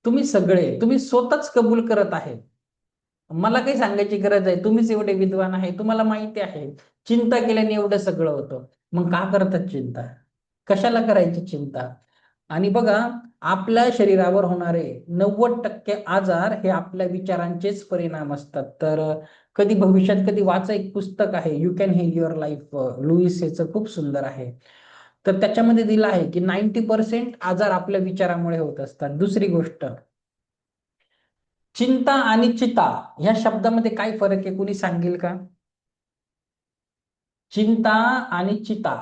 तुम्ही स्वतःच कबूल करत आहे. मला काही सांगायची गरज आहे, तुम्हीच एवढे विद्वान आहे, तुम्हाला माहिती आहे चिंता केल्याने एवढं सगळं होतं. मग का करतात चिंता? कशाला करायची चिंता? आणि बघा, आपल्या शरीरावर होणारे 90% आजार हे आपल्या विचारांचेच परिणाम असतात. तर कधी भविष्यात कधी वाचा, एक पुस्तक आहे you can heal your life, Louise याचं, खूप सुंदर आहे. तर त्याच्यामध्ये दिलं आहे की 90% आजार आपल्या विचारामुळे होत असतात. दुसरी गोष्ट, चिंता आणि चिता ह्या शब्दामध्ये काय फरक आहे, कुणी सांगेल का? चिंता आणि चिता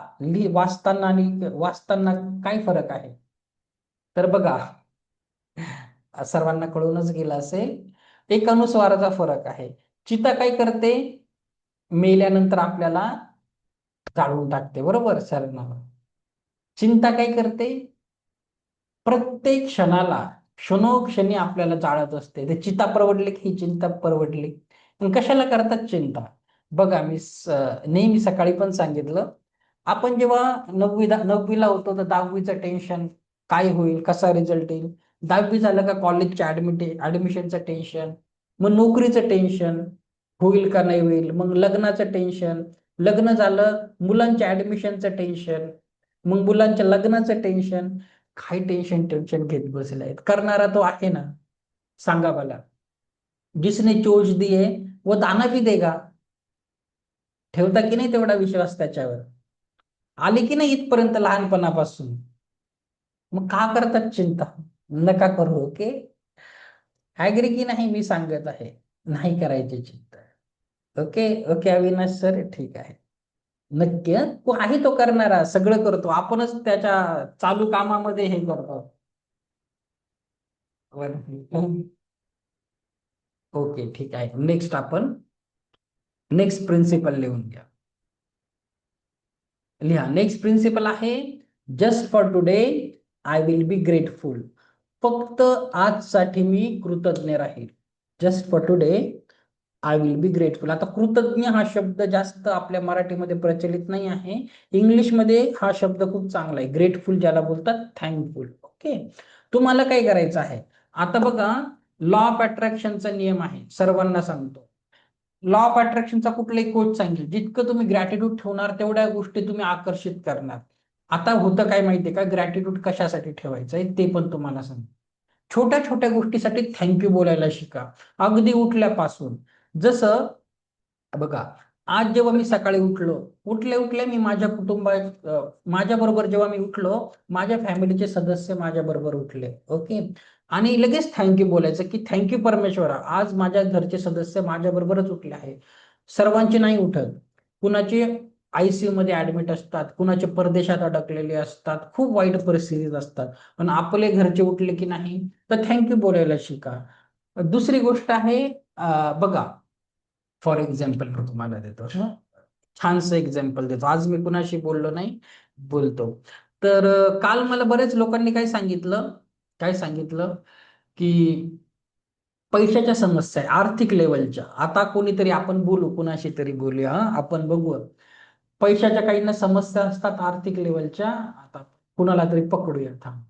वाचताना आणि वाचताना काय फरक आहे? तर बघा, सर्वांना कळूनच गेलं असेल, एक अनुस्वाराचा फरक आहे. चिता काय करते? मेल्यानंतर आपल्याला जाळून टाकते, बरोबर सर? चिंता काय करते? प्रत्येक क्षणाला, क्षणोक्षणी आपल्याला जाळत असते. ते चिता परवडली की ही चिंता परवडली. पण कशाला करतात चिंता? बघा, मी नेहमी सकाळी पण सांगितलं, आपण जेव्हा नववीला होतो तर 10वीचं टेन्शन, काय होईल, कसा रिझल्ट येईल. 10वी झालं का कॉलेजच्या ऍडमिशनचं टेन्शन, मग नोकरीचं टेन्शन, होईल का नाही होईल, मग लग्नाचं टेन्शन, लग्न झालं मुलांच्या ऍडमिशनचं टेन्शन, मग मुलांच्या लग्नाचं टेन्शन. काय टेन्शन टेन्शन घेत बसले आहेत, करणारा तो आहे ना? सांगा मला. जिसने चोच दी है वो दाना भी देगा. ठेवता की नाही तेवढा विश्वास त्याच्यावर? आले की नाही इथपर्यंत लहानपणापासून? मग का करतात चिंता? नका करू, ओके? ऍग्री की नाही मी सांगत आहे? नाही करायची चिंता. ओके ओके अविनाश सर, ठीक आहे. नक्की हं? तो आहे, तो करणारा, सगळं करतो, आपणच त्याच्या चालू कामामध्ये हे करतो. ओके, ठीक आहे. नेक्स्ट आपण नेक्स्ट प्रिन्सिपल लिहून घ्या. लिहा, नेक्स्ट प्रिन्सिपल आहे, just for today I will be grateful. फक्त आजसाठी मी कृतज्ञ राहील. Just for today I will be grateful. आता कृतज्ञ हा शब्द जास्त आपल्या मराठीमध्ये प्रचलित नाही आहे. इंग्लिशमध्ये हा शब्द खूप चांगला आहे. ग्रेटफुल ज्याला बोलतात, थँकफुल. ओके, तुम्हाला काय करायचं आहे? आता बघा, लॉ ऑफ अट्रॅक्शनचा नियम आहे, सर्वांना सांगतो. लॉ ऑफ अट्रॅक्शनचा कुठलाही कोट सांगेल, जितकं तुम्ही ग्रॅटिट्यूड ठेवणार तेवढ्या गोष्टी तुम्ही आकर्षित करणार. आता होतं काय माहितीये का, ग्रॅटिट्यूड कशासाठी ठेवायचं आहे ते पण तुम्हाला सांग. छोट्या छोट्या गोष्टीसाठी थँक्यू बोलायला शिका, अगदी उठल्यापासून. जसं बघा, आज जेव्हा मी सकाळी उठलो, उठल्या उठल्या मी माझ्या माझ्या बरोबर जेव्हा मी उठलो, माझ्या फॅमिलीचे सदस्य माझ्या बरोबर उठले, ओके. आणि लगेच थँक्यू बोलायचं की थँक्यू परमेश्वरा, आज माझ्या घरचे सदस्य माझ्या बरोबरच उठले आहे. सर्वांचे नाही उठत, कुणाचे आयसीयू मध्ये ऍडमिट असतात, कुणाचे परदेशात अडकलेले असतात, खूप वाईट परिस्थितीत असतात. पण आपले घरचे उठले की नाही, तर थँक्यू बोलायला शिका. दुसरी गोष्ट आहे, बघा, फॉर एक्झाम्पल मी तुम्हाला देतो, छानसं एक्झाम्पल देतो. आज मी कुणाशी बोललो नाही, बोलतो. तर काल मला बरेच लोकांनी काय सांगितलं की पैशाच्या समस्या आहे, आर्थिक लेवलच्या. आता कोणीतरी, आपण बोलू, कुणाशी तरी बोलूया, आपण बघू. पैशाच्या काहींना समस्या असतात आर्थिक लेवलच्या. आता कुणाला तरी पकडूया, थांब.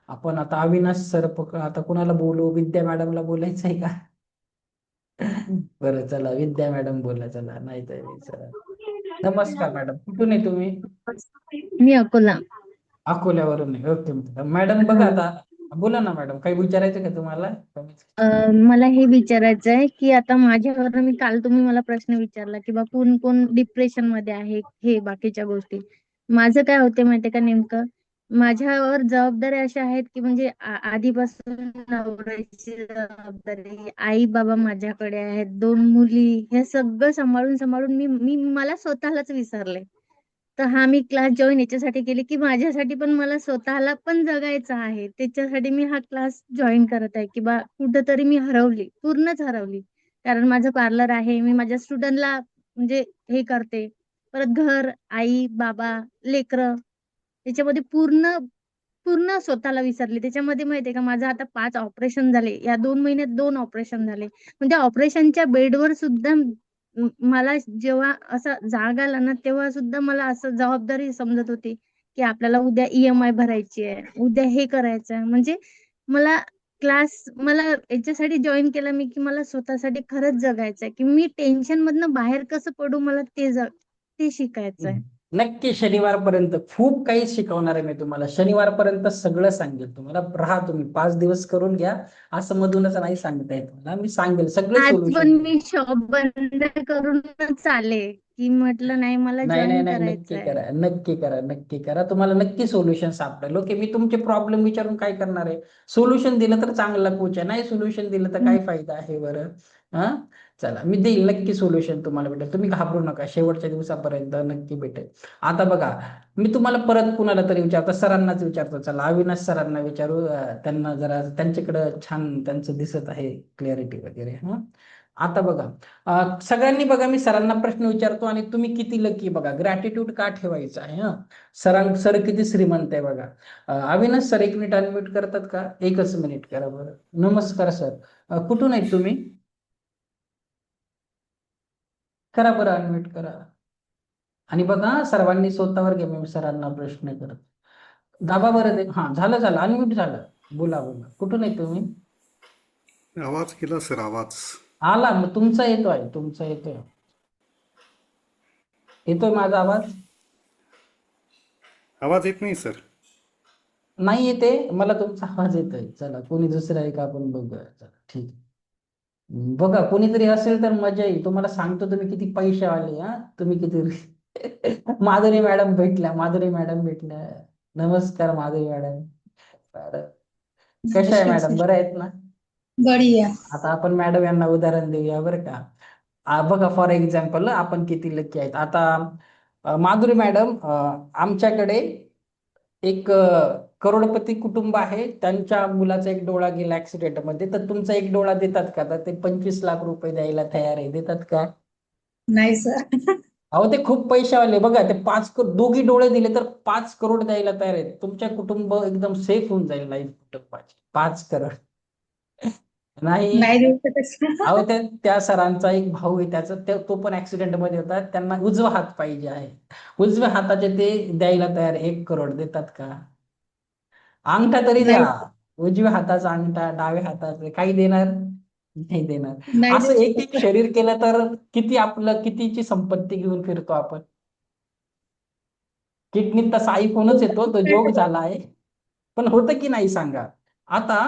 आपण आता अविनाश सर आता कुणाला बोलू? विद्या मॅडमला बोलायचं आहे का? बरं, चला विद्या मॅडम बोला, चला. नाही तर सर. नमस्कार मॅडम, कुठून आहे तुम्ही? मी अकोला. अकोल्यावरून आहे, ओके. मॅडम बघा हो. आता, बोला ना मॅडम, काही विचारायचं का तुम्हाला? मला हे विचारायचं आहे की आता माझ्यावर मी काल तुम्ही मला प्रश्न विचारला की बा कोण कोण डिप्रेशन मध्ये आहे, हे बाकीच्या गोष्टी. माझं काय होते माहितीये का, नेमकं माझ्यावर जबाबदाऱ्या अशा आहेत की म्हणजे आधीपासून नवऱ्याची जबाबदारी, आई बाबा माझ्याकडे आहेत, 2 मुली, हे सगळं सांभाळून सांभाळून मी मी मला स्वतःलाच विसरले. तर हा मी क्लास जॉईन याच्यासाठी केली की माझ्यासाठी पण मला स्वतःला पण जगायचं आहे. त्याच्यासाठी मी हा क्लास जॉईन करत आहे की बा कुठंतरी मी हरवली, पूर्णच हरवली. कारण माझं पार्लर आहे, मी माझ्या स्टुडंटला म्हणजे हे करते. परत घर, आई, बाबा, लेकरं, त्याच्यामध्ये पूर्ण पूर्ण स्वतःला विसरले. त्याच्यामध्ये माहितीये का, माझं आता 5 ऑपरेशन झाले. या 2 महिन्यात 2 ऑपरेशन झाले. म्हणजे ऑपरेशनच्या बेडवर सुद्धा मला जेव्हा असा जाग आला ना, तेव्हा सुद्धा मला असं जबाबदारी समजत होती, की आपल्याला उद्या EMI भरायची आहे, उद्या हे करायचं आहे. म्हणजे मला क्लास मला याच्यासाठी जॉईन केला मी की मला स्वतःसाठी खरंच जगायचं आहे, की मी टेन्शन मधनं बाहेर कसं पडू मला ते शिकायचं आहे. नक्की शनिवारपर्यंत खूप काही शिकवणार आहे मी तुम्हाला. शनिवारपर्यंत सगळं सांगेल तुम्हाला. राहा तुम्ही 5 दिवस करून घ्या. असं मधूनच नाही सांगता येत मला. मी सांगेल सगळे आज पण सोल्युशन. मी शॉप बंद करूनच आले, की म्हटलं नाही मला नाही नाही जॉईन नाही, करायचं नक्की आहे. करा, नक्की करा, नक्की करा. तुम्हाला नक्की सोल्युशन सापडेल. ओके, मी तुमचे प्रॉब्लेम विचारून काय करणार आहे? सोल्युशन दिलं तर चांगला कोच आहे, नाही सोल्युशन दिलं तर हम्म. काय फायदा आहे बरं? हा, चला मी देईल नक्की सोल्युशन तुम्हाला भेटेल. तुम्ही घाबरू नका, शेवटच्या दिवसापर्यंत नक्की भेटेल. आता बघा, मी तुम्हाला परत कुणाला तरी विचारतो, सरांनाच विचारतो. चला अविनाश सरांना विचारू. त्यांना जरा त्यांच्याकडे छान त्यांचं दिसत आहे क्लॅरिटी वगैरे. हा, आता बघा, सगळ्यांनी बघा, मी सरांना प्रश्न विचारतो आणि तुम्ही किती लकी बघा. ग्रॅटिट्यूड का ठेवायचं आहे? हा, सर किती श्रीमंत आहे बघा. अविनाश सर, 1 मिनिट अनम्यूट करतात का? 1च मिनिट करा बरं. नमस्कार सर, कुठून आहेत तुम्ही? करा बरं, अनम्यूट करा. आणि बघा, सर्वांनी स्वतःवर घ्या, मी सरांना प्रश्न करत. दाबा बरं ते. हा, झालं झालं, अनम्यूट झालं. बोला बोला, कुठून आहे तुम्ही? आवाज केला सर, आवाज. आला मग, तुमचा येतोय, तुमचा येतोय. येतोय माझा आवाज? आवाज येत नाही सर. नाही येते मला, तुमचा आवाज येतोय. चला, कोणी दुसरं आहे का आपण बघूया. चला ठीक आहे. बघा, कोणीतरी असेल तर मजा येईल. तुम्हाला सांगतो तुम्ही किती पैसे आले. हा, तुम्ही किती माधुरी मॅडम भेटल्या, माधुरी मॅडम भेटल्या. नमस्कार माधुरी मॅडम. मॅडम कशा आहे नमस्कार मॅडम, सर. बरं आहेत ना? बढ़िया. आता आपण मॅडम यांना उदाहरण देऊया बरं का. बघा, फॉर एक्झाम्पल आपण किती लकी आहेत. आता माधुरी मॅडम, आमच्याकडे एक करोडपती कुटुंब आहे. त्यांच्या मुलाचा एक डोळा गेला ऍक्सिडेंट मध्ये, तर तुमचा एक डोळा देतात का? तर ते 25 लाख रुपये द्यायला तयार आहे. देतात का? नाही सर. अहो, ते खूप पैशावाले बघा. ते दोघी डोळे दिले तर 5 करोड द्यायला तयार आहेत. तुमच्या कुटुंब एकदम सेफ होऊन जाईल लाईफ कुटुंबाची. 5 करोड नाही. नाही देऊ शकत सर. अहो, त्या सरांचा एक भाऊ आहे, तो पण ऍक्सिडेंट मध्ये होता. त्यांना उजवा हात पाहिजे आहे. उजव्या हाताचे ते द्यायला तयार. 1 करोड देतात का? अंगठा तरी द्या. नाही. उजव्या हाताचा अंगठा, डाव्या हाताचा काही देणार नाही देणार. नाही असं देऊ एक शकत एक सर. शरीर केलं तर कितीची संपत्ती घेऊन फिरतो आपण. किडनीत तसा आयफोनच येतो, तो जोक झाला आहे. पण होतं की नाही सांगा? आता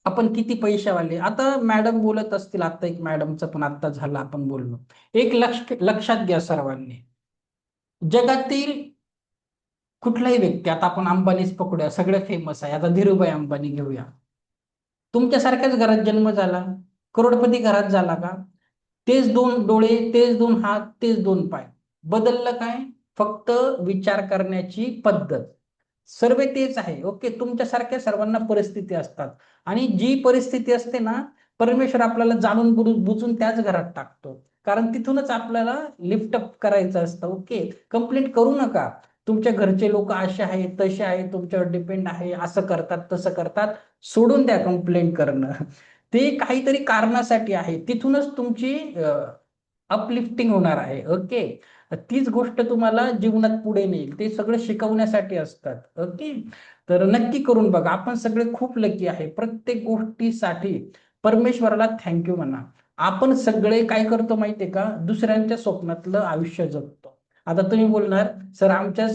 आपण किती पैशावाले. आता मॅडम बोलत असतील, आता एक मॅडमचं पण आता झालं, आपण बोललो. एक लक्षात घ्या सर्वांनी, जगातील कुठलाही व्यक्ती, आता आपण अंबानीच पकडूया, सगळे फेमस आहे. आता धीरूभाई अंबानी घेऊया. तुमच्यासारख्याच घरात जन्म झाला, करोडपती घरात झाला का? तेच 2 डोळे, तेच 2 हात, तेच 2 पाय. बदललं काय? फक्त विचार करण्याची पद्धत. सर्व तेच आहे. ओके, तुमच्यासारख्या सर्वांना परिस्थिती असतात. आणि जी परिस्थिती असते ना, परमेश्वर आपल्याला जाणून बुजून त्याच घरात टाकतो. कारण तिथूनच आपल्याला लिफ्ट अप करायचं असतं. ओके, कंप्लेंट करू नका. तुमच्या घरचे लोक असे आहेत, तसे आहेत, तुमच्यावर डिपेंड आहे, असं करतात, तसं करतात. सोडून द्या कंप्लेंट करणं. ते काहीतरी कारणासाठी आहे. तिथूनच तुमची अपलिफ्टिंग होणार आहे. ओके, तीच गोष्ट तुम्हाला जीवनात पुढे नेईल. ते सगळं शिकवण्यासाठी असतात. ओके, तर नक्की करून बघा. आपण सगळे खूप लकी आहे. प्रत्येक गोष्टीसाठी परमेश्वराला थँक्यू म्हणा. आपण सगळे काय करतो माहितीये का? दुसऱ्यांच्या स्वप्नातलं आयुष्य जगतो. आता तुम्ही बोलणार, सर आमच्या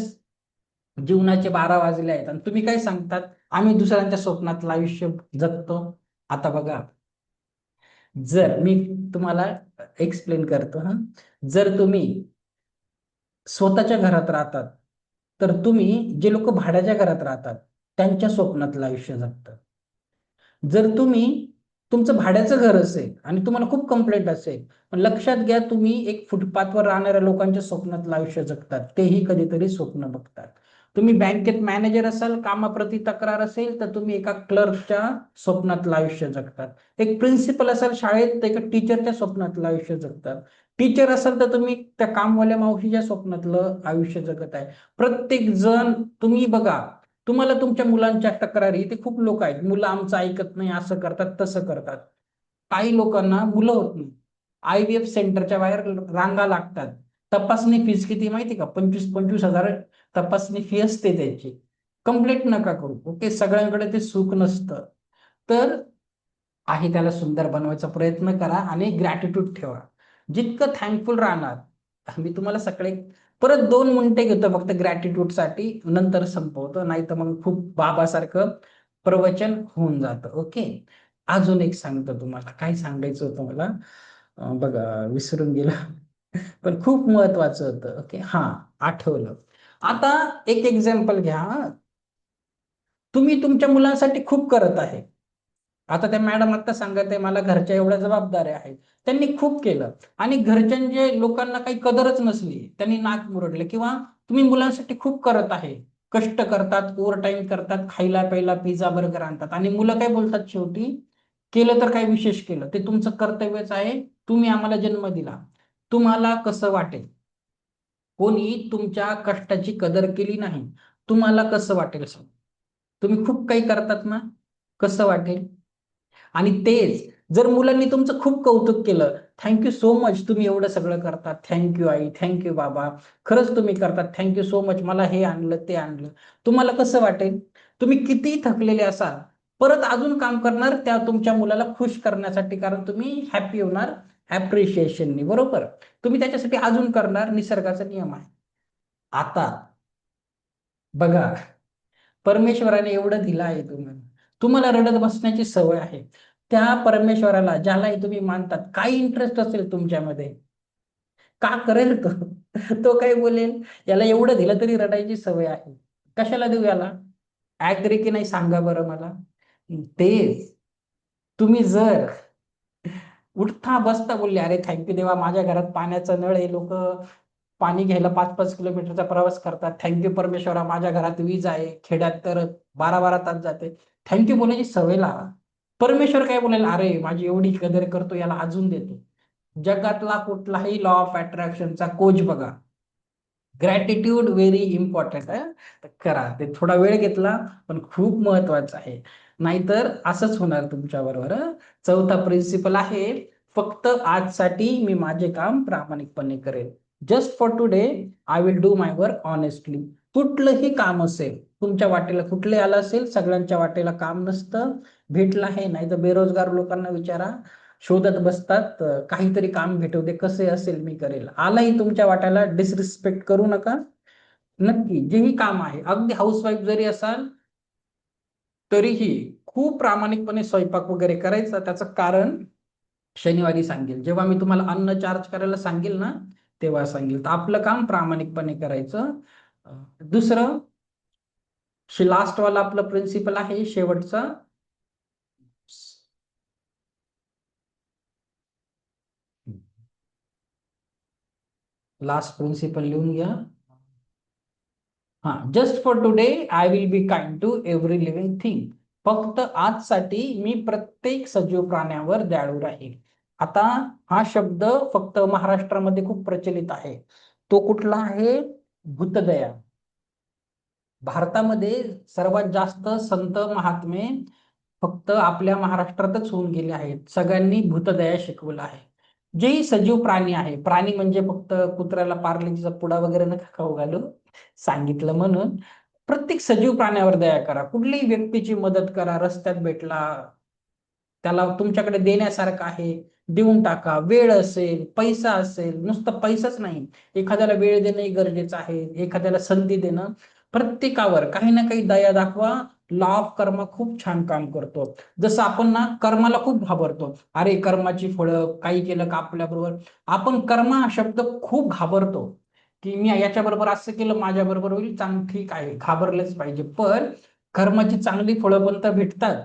जीवनाचे 12 वाजले आहेत, आणि तुम्ही काय सांगतात, आम्ही दुसऱ्यांच्या स्वप्नातलं आयुष्य जगतो. आता बघा, जर मी तुम्हाला एक्सप्लेन करतो. हा, जर तुम्ही स्वतःच्या घरात राहतात, तर तुम्ही, जे लोक भाड्याच्या घरात राहतात, त्यांच्या स्वप्नातलं आयुष्य जगतात. जर तुमचं भाड्याचं घर असेल आणि तुम्हाला खूप कंप्लेंट असेल, पण लक्षात घ्या, तुम्ही एक फुटपाथवर राहणाऱ्या लोकांच्या स्वप्नातलं आयुष्य जगतात. तेही कधीतरी स्वप्न बघतात. तुम्ही बँकेत मॅनेजर असाल, कामाप्रती तक्रार असेल, तर तुम्ही एका क्लर्कच्या स्वप्नातलं आयुष्य जगतात. एक प्रिन्सिपल असाल शाळेत, तर एका टीचरच्या स्वप्नातलं आयुष्य जगतात. टीचर असाल तर तुम्ही त्या कामवाल्या मावशीच्या स्वप्नातलं आयुष्य जगत आहे. प्रत्येक जण, तुम्ही बघा, तुम्हाला तुमच्या मुलांच्या तक्रारी, ते खूप लोक आहेत, मुलं आमचं ऐकत नाही, असं करतात, तसं करतात. काही लोकांना मुलं होत नाही, IVF सेंटरच्या बाहेर रांगा लागतात. तपासणी फीस किती माहिती का? 25,000 तपासणी फी असते त्याची. कंप्लेंट नका करू. ओके, सगळ्यांकडे ते सुख नसतं. तर आहे त्याला सुंदर बनवायचा प्रयत्न करा आणि ग्रॅटिट्यूड ठेवा. जितकं थँकफुल राहणार, मी तुम्हाला सगळे परत 2 मिनिटे घेतो फक्त ग्रॅटिट्यूड साठी, नंतर संपवतो, नाही तर मग खूप बाबासारखं प्रवचन होऊन जातं. ओके, अजून एक सांगतो तुम्हाला, काय सांगायचं होतं मला, बघा विसरून गेलं. पण खूप महत्वाचं होतं. ओके, हा, आठवलं. आता एक एक्झाम्पल घ्या. तुम्ही तुमच्या मुलांसाठी खूप करत आहे. आता त्या मॅडम आता सांगत आहे मला घरच्या एवढ्या जबाबदाऱ्या आहेत. त्यांनी खूप केलं आणि घरच्यांच्या लोकांना काही कदरच नसली, त्यांनी नाक मुरडले, किंवा तुम्ही मुलांसाठी खूप करत आहे, कष्ट करतात, ओव्हर टाइम करतात, खायला प्यायला पिझ्झा बर्गर आणतात, आणि मुलं काय बोलतात शेवटी, केलं तर काय विशेष केलं, ते तुमचं कर्तव्यच आहे, तुम्ही आम्हाला जन्म दिला, तुम्हाला कसं वाटेल? कोणी तुमच्या कष्टाची कदर केली नाही, तुम्हाला कसं वाटेल सांग? तुम्ही खूप काही करतात ना, कसं वाटेल? आणि तेच जर मुलांनी तुमचं खूप कौतुक केलं, थँक्यू सो मच, तुम्ही एवढं सगळं करतात, थँक्यू आई, थँक्यू बाबा, खरंच तुम्ही करतात, थँक्यू सो मच, मला हे आणलं ते आणलं, तुम्हाला कसं वाटेल? तुम्ही किती थकलेले असाल, परत अजून काम करणार त्या तुमच्या मुलाला खुश करण्यासाठी, कारण तुम्ही हॅपी होणार ऍप्रिशिएशननी, बरोबर? तुम्ही त्याच्यासाठी अजून करणार, निसर्गाचा नियम आहे. आता बघा, परमेश्वराने एवढं दिलं आहे तुम्हाला, तुम्हाला रडत बसण्याची सवय आहे. त्या परमेश्वराला, ज्यालाही तुम्ही मानतात, काय इंटरेस्ट असेल तुमच्यामध्ये, का करेल तो? तो काय बोलेल, याला एवढं दिलं तरी रडायची सवय आहे, कशाला देऊ याला? ऍग्री की नाही सांगा बरं मला? तेच तुम्ही जर उठता बसता बोलले, अरे थँक्यू देवा, माझ्या घरात पाण्याचा नळ आहे, लोक पाणी घ्यायला 5-5 किलोमीटरचा प्रवास करतात, थँक्यू परमेश्वरा, माझ्या घरात वीज आहे, खेड्यात तर 12-12 तास जाते, थँक्यू बोलायची सवय लावा. परमेश्वर काय बोलेल, अरे माझी एवढी कदर करतो, याला अजून देतो. जगातला कुठलाही लॉ ऑफ अट्रॅक्शनचा कोच बघा, ग्रॅटिट्यूड व्हेरी इम्पॉर्टंट आहे. तर करा ते, थोडा वेळ घेतला पण खूप महत्वाचं आहे, नाहीतर असंच होणार तुमच्या बरोबर. चौथा प्रिन्सिपल आहे, फक्त आजसाठी मी माझे काम प्रामाणिकपणे करेल. Just for today I will do my work honestly. कुठलंही काम असेल, तुमच्या वाटेला कुठले आलं असेल, सगळ्यांच्या वाटेला काम नसतं, भेटलं आहे, नाही तर बेरोजगार लोकांना विचारा, शोधत बसतात, काहीतरी काम भेटू दे, कसे असेल मी करेल. आलाही तुमच्या वाट्याला, डिसरिस्पेक्ट करू नका. नक्की जेही काम आहे, अगदी हाऊसवाईफ जरी असाल तरीही खूप प्रामाणिकपणे स्वयंपाक वगैरे करायचा. त्याचं कारण शनिवारी सांगेल, जेव्हा मी तुम्हाला अन्न चार्ज करायला सांगेल ना, तेव्हा सांगेल. तर आपलं काम प्रामाणिकपणे करायचं. दुसरं, लास्ट वाला आपलं प्रिन्सिपल आहे शेवटचा, लास्ट प्रिन्सिपल लिहून घ्या. हा, just for today I will be kind to every living thing. फक्त आजसाठी मी प्रत्येक सजीव प्राण्यावर दयाळू राहील. आता हा शब्द फक्त महाराष्ट्रामध्ये खूप प्रचलित आहे. तो कुठला आहे? भूतदया. भारतामध्ये सर्वात जास्त संत महात्मे फक्त आपल्या महाराष्ट्रातच होऊन गेले आहेत. सगळ्यांनी भूतदया शिकवलं आहे. जेही सजीव प्राणी आहे, प्राणी म्हणजे फक्त कुत्र्याला पार्लेजीचा पुडा वगैरे नका खाऊ घालू, सांगितलं म्हणून. प्रत्येक सजीव प्राण्यावर दया करा, कुठल्याही व्यक्तीची मदत करा, रस्त्यात भेटला त्याला तुमच्याकडे देण्यासारखं आहे, देऊन टाका. वेळ असेल, पैसा असेल, नुसतं पैसाच नाही, एखाद्याला वेळ देणंही गरजेचं आहे, एखाद्याला संधी देणं. प्रत्येकावर काही ना काही दया दाखवा. लॉ ऑफ कर्म खूप छान काम करतो. जसं आपण ना कर्माला खूप घाबरतो, अरे कर्माची फळं, काही केलं का आपल्या बरोबर, आपण कर्म हा शब्द खूप घाबरतो, की मी याच्या बरोबर असं केलं माझ्या बरोबर होईल, चांग ठीक आहे, घाबरलेच पाहिजे. पण कर्माची चांगली फळं पण तर भेटतात.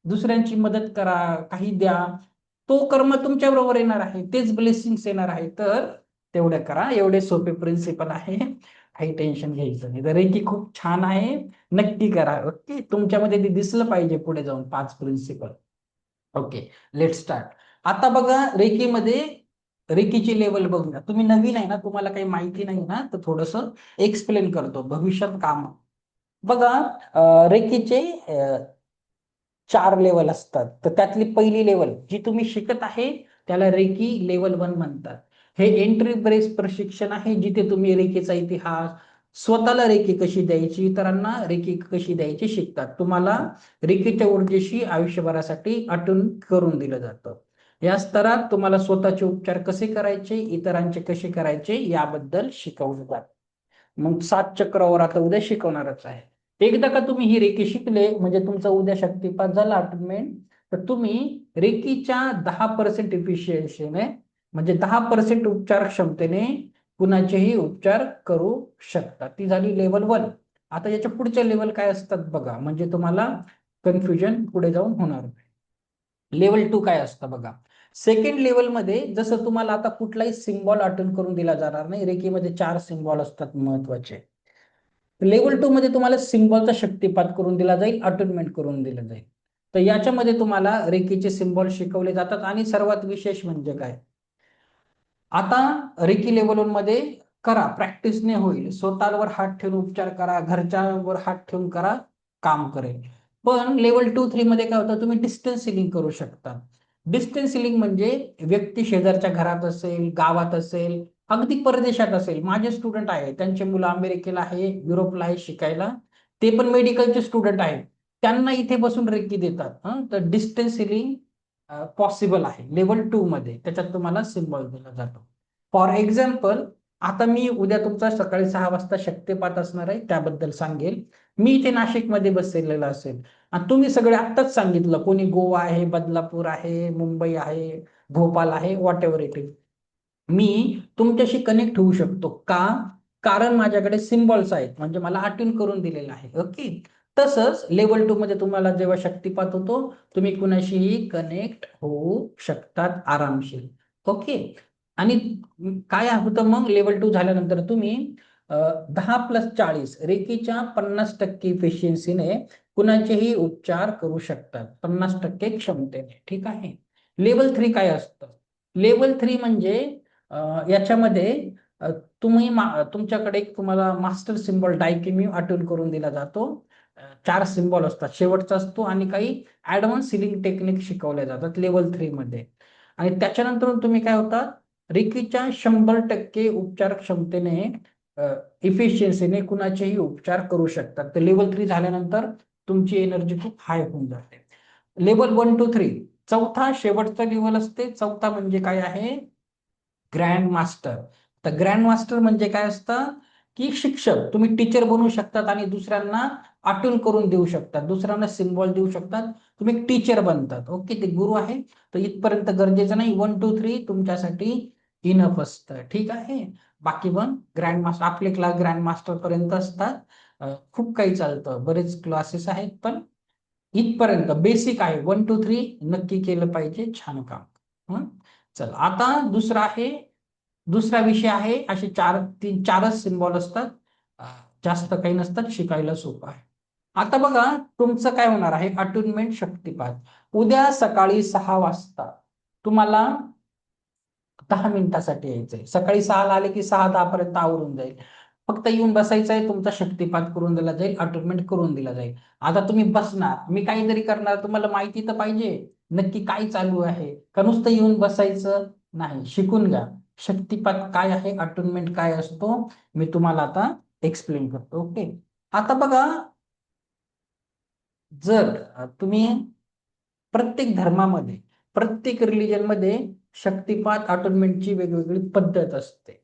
दुसऱ्यांची मदत करा, काही द्या, तो कर्म तुमच्या बरोबर येणार आहे, तेच ब्लेसिंग्स येणार आहे. तर तेवढं करा. एवढे सोपे प्रिन्सिपल आहे, काही टेन्शन घ्यायचं नाही. तर रेकी खूप छान आहे, नक्की करा. ओके, तुमच्यामध्ये ते दिसलं पाहिजे पुढे जाऊन 5 प्रिन्सिपल. Okay, let start. आता बघा, रेकीमध्ये रेकीची लेवल बघूया. तुम्ही नवीन आहे ना, तुम्हाला काही माहिती नाही ना, तर थोडस एक्सप्लेन करतो, भविष्यात काम. बघा, रेकीचे 4 लेवल असतात. तर त्यातली पहिली लेवल जी तुम्ही शिकत आहे, त्याला रेकी लेवल 1 म्हणतात. हे एंट्री बेस प्रशिक्षण आहे, जिथे तुम्ही रेकीचा इतिहास, स्वतःला रेकी कशी द्यायची, इतरांना रेकी कशी द्यायची शिकतात. तुम्हाला रेकीच्या ऊर्जेशी आयुष्यभरासाठी अटून करून दिलं जातं. या स्तरात तुम्हाला स्वतःचे उपचार कसे करायचे, इतरांचे कसे करायचे याबद्दल शिकवलं जातं. मग 7 चक्रावर आता उद्या शिकवणारच आहे. एकदा का तुम्ही ही रेकी शिकले म्हणजे तुमचा उद्या शक्तिपात झाला अटूनमेंट, तर तुम्ही रेकीच्या 10% इफिशियन्सीने म्हणजे 10% उपचार क्षमतेने कुणाचेही उपचार करू शकता. ती झाली लेवल 1. आता याच्या पुढच्या लेवल काय असतात बघा, म्हणजे तुम्हाला कन्फ्युजन पुढे जाऊन होणार नाही. लेवल 2 काय असतं बघा. सेकंड लेवल मध्ये जसं तुम्हाला आता कुठलाही सिम्बॉल अटून करून दिला जाणार नाही. रेकीमध्ये 4 सिम्बॉल असतात महत्वाचे. लेवल 2 मध्ये तुम्हाला सिम्बॉलचा शक्तिपात करून दिला जाईल, अटूनमेंट करून दिलं जाईल. तर याच्यामध्ये तुम्हाला रेकीचे सिम्बॉल शिकवले जातात आणि सर्वात विशेष म्हणजे काय, आता रेकी लेवल 1 मध्ये करा, प्रॅक्टिसने होईल. स्वतःवर हात ठेवून उपचार करा, घरच्यांवर हात ठेवून करा, काम करेल. पण लेवल 2-3 मध्ये काय होतं, तुम्ही डिस्टन्स सिलिंग करू शकता. डिस्टन्स सिलिंग म्हणजे व्यक्ती शेजारच्या घरात असेल, गावात असेल, अगदी परदेशात असेल. माझे स्टुडंट आहे, त्यांचे मुलं अमेरिकेला आहे, युरोपला आहे शिकायला, ते पण मेडिकलचे स्टुडंट आहेत. त्यांना इथे बसून रेकी देतात. तर डिस्टन्स सिलिंग पॉसिबल आहे लेवल 2 मध्ये. त्याच्यात तुम्हाला सिम्बॉल दिला जातो. फॉर एक्झाम्पल, आता मी उद्या तुमचा सकाळी 6 वाजता शक्तिपात असणार आहे, त्याबद्दल सांगेल. मी इथे नाशिकमध्ये बसलेला असेल आणि तुम्ही सगळे आत्ताच सांगितलं, कोणी गोवा आहे, बदलापूर आहे, मुंबई आहे, भोपाळ आहे, व्हॉट एव्हर इट इज. मी तुमच्याशी कनेक्ट होऊ शकतो का, कारण माझ्याकडे सिम्बॉल्स आहेत, म्हणजे मला अट्यून करून दिलेलं आहे. ओके. तसंच लेवल 2 मध्ये तुम्हाला जेव्हा शक्तिपात होतो, तुम्ही कुणाशीही कनेक्ट होऊ शकतात आरामशीर. ओके. आणि काय होतं मग लेवल 2 झाल्यानंतर तुम्ही 10+40 रेकीच्या 50% इफिशियन्सीने कुणाचेही उपचार करू शकतात, 50% क्षमतेने. ठीक आहे. लेवल 3 काय असतं, लेवल 3 म्हणजे याच्यामध्ये तुम्ही तुमच्याकडे एक तुम्हाला मास्टर सिम्बॉल डायकेमियो अटून करून दिला जातो. 4 सिम्बॉल असतात, शेवटचा असतो आणि काही ऍडव्हान्स सिलिंग टेक्निक शिकवल्या जातात लेवल 3 मध्ये. आणि त्याच्यानंतर तुम्ही काय होतात, रेकीच्या 100% उपचार क्षमतेने इफिशियन्सीने कुणाचेही उपचार करू शकतात. तर लेवल 3 झाल्यानंतर तुमची एनर्जी खूप हाय होऊन जाते. लेवल 1 to 3 चौथा शेवटचा लेवल असते. चौथा म्हणजे काय आहे, ग्रँड मास्टर. तर ग्रँड मास्टर म्हणजे काय असतं, की शिक्षक, तुम्ही टीचर बनवू शकतात आणि दुसऱ्यांना आटून करून देऊ शकतात, दुसऱ्यांना सिम्बॉल देऊ शकतात, तुम्ही एक टीचर बनतात. ओके. ते गुरु आहे. तर इथपर्यंत गरजेचं नाही. 1 to 3 तुमच्यासाठी इनफ असतं. ठीक आहे. बाकी पण ग्रँड मास्टर, आपले क्लास ग्रँड मास्टर पर्यंत असतात. खूप काही चालतं, बरेच क्लासेस आहेत, पण इथपर्यंत बेसिक आहे. 1 to 3 नक्की केलं पाहिजे. छान काम. चल आता दुसरा विषय आहे. असे 4च सिम्बॉल असतात, जास्त काही नसतात, शिकायला सोपं आहे. आता बघा तुमचं काय होणार आहे, अटूनमेंट शक्तिपात. उद्या सकाळी 6 वाजता तुम्हाला 10 मिनिटासाठी यायचंय. सकाळी 6ला आले की 6:10 पर्यंत आवरून जाईल. फक्त येऊन बसायचं आहे, तुमचा शक्तिपात करून दिला जाईल, अटूनमेंट करून दिला जाईल. आता तुम्ही बसणार, मी काहीतरी करणार, तुम्हाला माहिती तर पाहिजे नक्की काय चालू आहे, का नुसतं येऊन बसायचं नाही. शिकून घ्या शक्तिपात काय आहे, अटूनमेंट काय असतो, मी तुम्हाला आता एक्सप्लेन करतो. ओके. आता बघा, जर तुम्ही प्रत्येक धर्मामध्ये, प्रत्येक रिलिजन मध्ये शक्तिपात अटोनमेंटची वेगवेगळी पद्धत असते.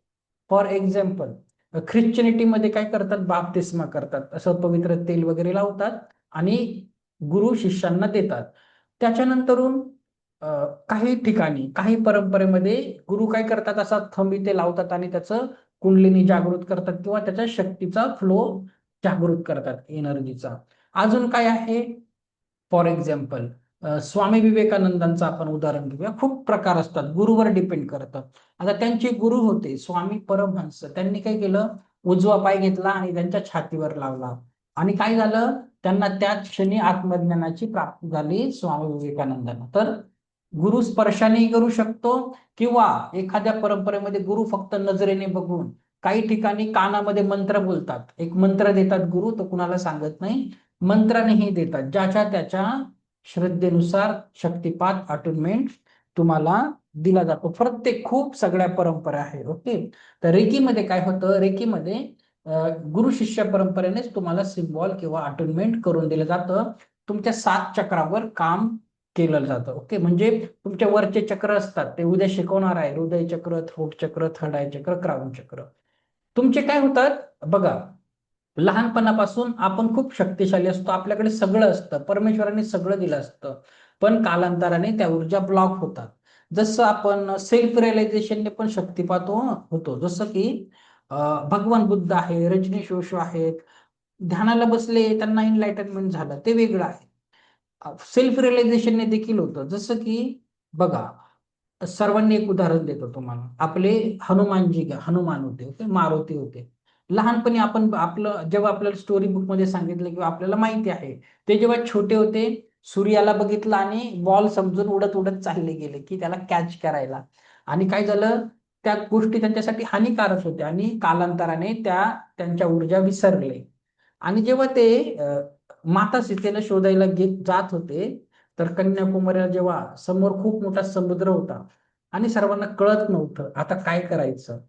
फॉर एक्झाम्पल, ख्रिश्चनिटीमध्ये काय करतात, बाप्तिस्मा करतात, असं पवित्र तेल वगैरे लावतात आणि गुरु शिष्यांना देतात. त्याच्यानंतरून काही ठिकाणी, काही परंपरेमध्ये गुरु काय करतात, असा थंब इथे लावतात आणि त्याचं कुंडलिनी जागृत करतात किंवा त्याच्या शक्तीचा फ्लो जागृत करतात, एनर्जीचा. अजून काय आहे, फॉर एक्झाम्पल स्वामी विवेकानंदांचं आपण उदाहरण घेऊया. खूप प्रकार असतात, गुरुवर डिपेंड करतात. आता त्यांचे गुरु होते स्वामी परमहंस. त्यांनी काय केलं, उजवा पाय घेतला आणि त्यांच्या छातीवर लावला आणि काय झालं, त्यांना त्याच क्षणी आत्मज्ञानाची प्राप्ती झाली स्वामी विवेकानंदांना. तर गुरु स्पर्शानेही करू शकतो किंवा एखाद्या परंपरेमध्ये गुरु फक्त नजरेने बघून, काही ठिकाणी कानामध्ये मंत्र बोलतात, एक मंत्र देतात गुरु, तो कुणाला सांगत नाही, मंत्रानेही देतात. ज्याच्या त्याच्या श्रद्धेनुसार शक्तिपात अटूनमेंट तुम्हाला दिला जातो. प्रत्येक खूप सगळ्या परंपरा आहे. ओके. तर रेकीमध्ये काय होतं, रेकीमध्ये गुरु शिष्य परंपरेनेच तुम्हाला सिम्बॉल किंवा अटुनमेंट करून दिलं जातं. तुमच्या 7 चक्रावर काम केलं जातं. ओके, म्हणजे तुमच्या वरचे चक्र असतात ते उद्या शिकवणार आहे. हृदय चक्र, थ्रोट चक्र, थर्ड आय चक्र, क्राउन चक्र. तुमचे काय होतात बघा, लहानपणापासून आपण खूप शक्तिशाली असतो, आपल्याकडे सगळं असतं, परमेश्वराने सगळं दिलं असतं, पण कालांतराने त्या ऊर्जा ब्लॉक होतात. जसं आपण सेल्फ रिअलायझेशनने पण शक्तिपात होतो. जसं की भगवान बुद्ध आहे, रजनीश ओशो आहेत, ध्यानाला बसले त्यांना एनलाइटनमेंट झालं, ते वेगळं आहे. सेल्फ रिअलायझेशनने देखील होतं. जसं की बघा, सर्वांनी एक उदाहरण देतो तुम्हाला. आपले हनुमानजी घ्या, हनुमान होते, ओके, मारुती होते. लहानपणी आपण आपलं जेव्हा आपल्याला स्टोरी बुक मध्ये सांगितलं किंवा आपल्याला माहिती आहे, ते जेव्हा छोटे होते सूर्याला बघितलं आणि बॉल समजून उडत उडत चालले गेले की त्याला कॅच करायला. आणि काय झालं, त्या गोष्टी त्यांच्यासाठी हानिकारक होत्या आणि कालांतराने त्यांच्या ऊर्जा विसरले. आणि जेव्हा ते माता सीतेला शोधायला जात होते, तर कन्याकुमारीला जेव्हा समोर खूप मोठा समुद्र होता आणि सर्वांना कळत नव्हतं आता काय करायचं,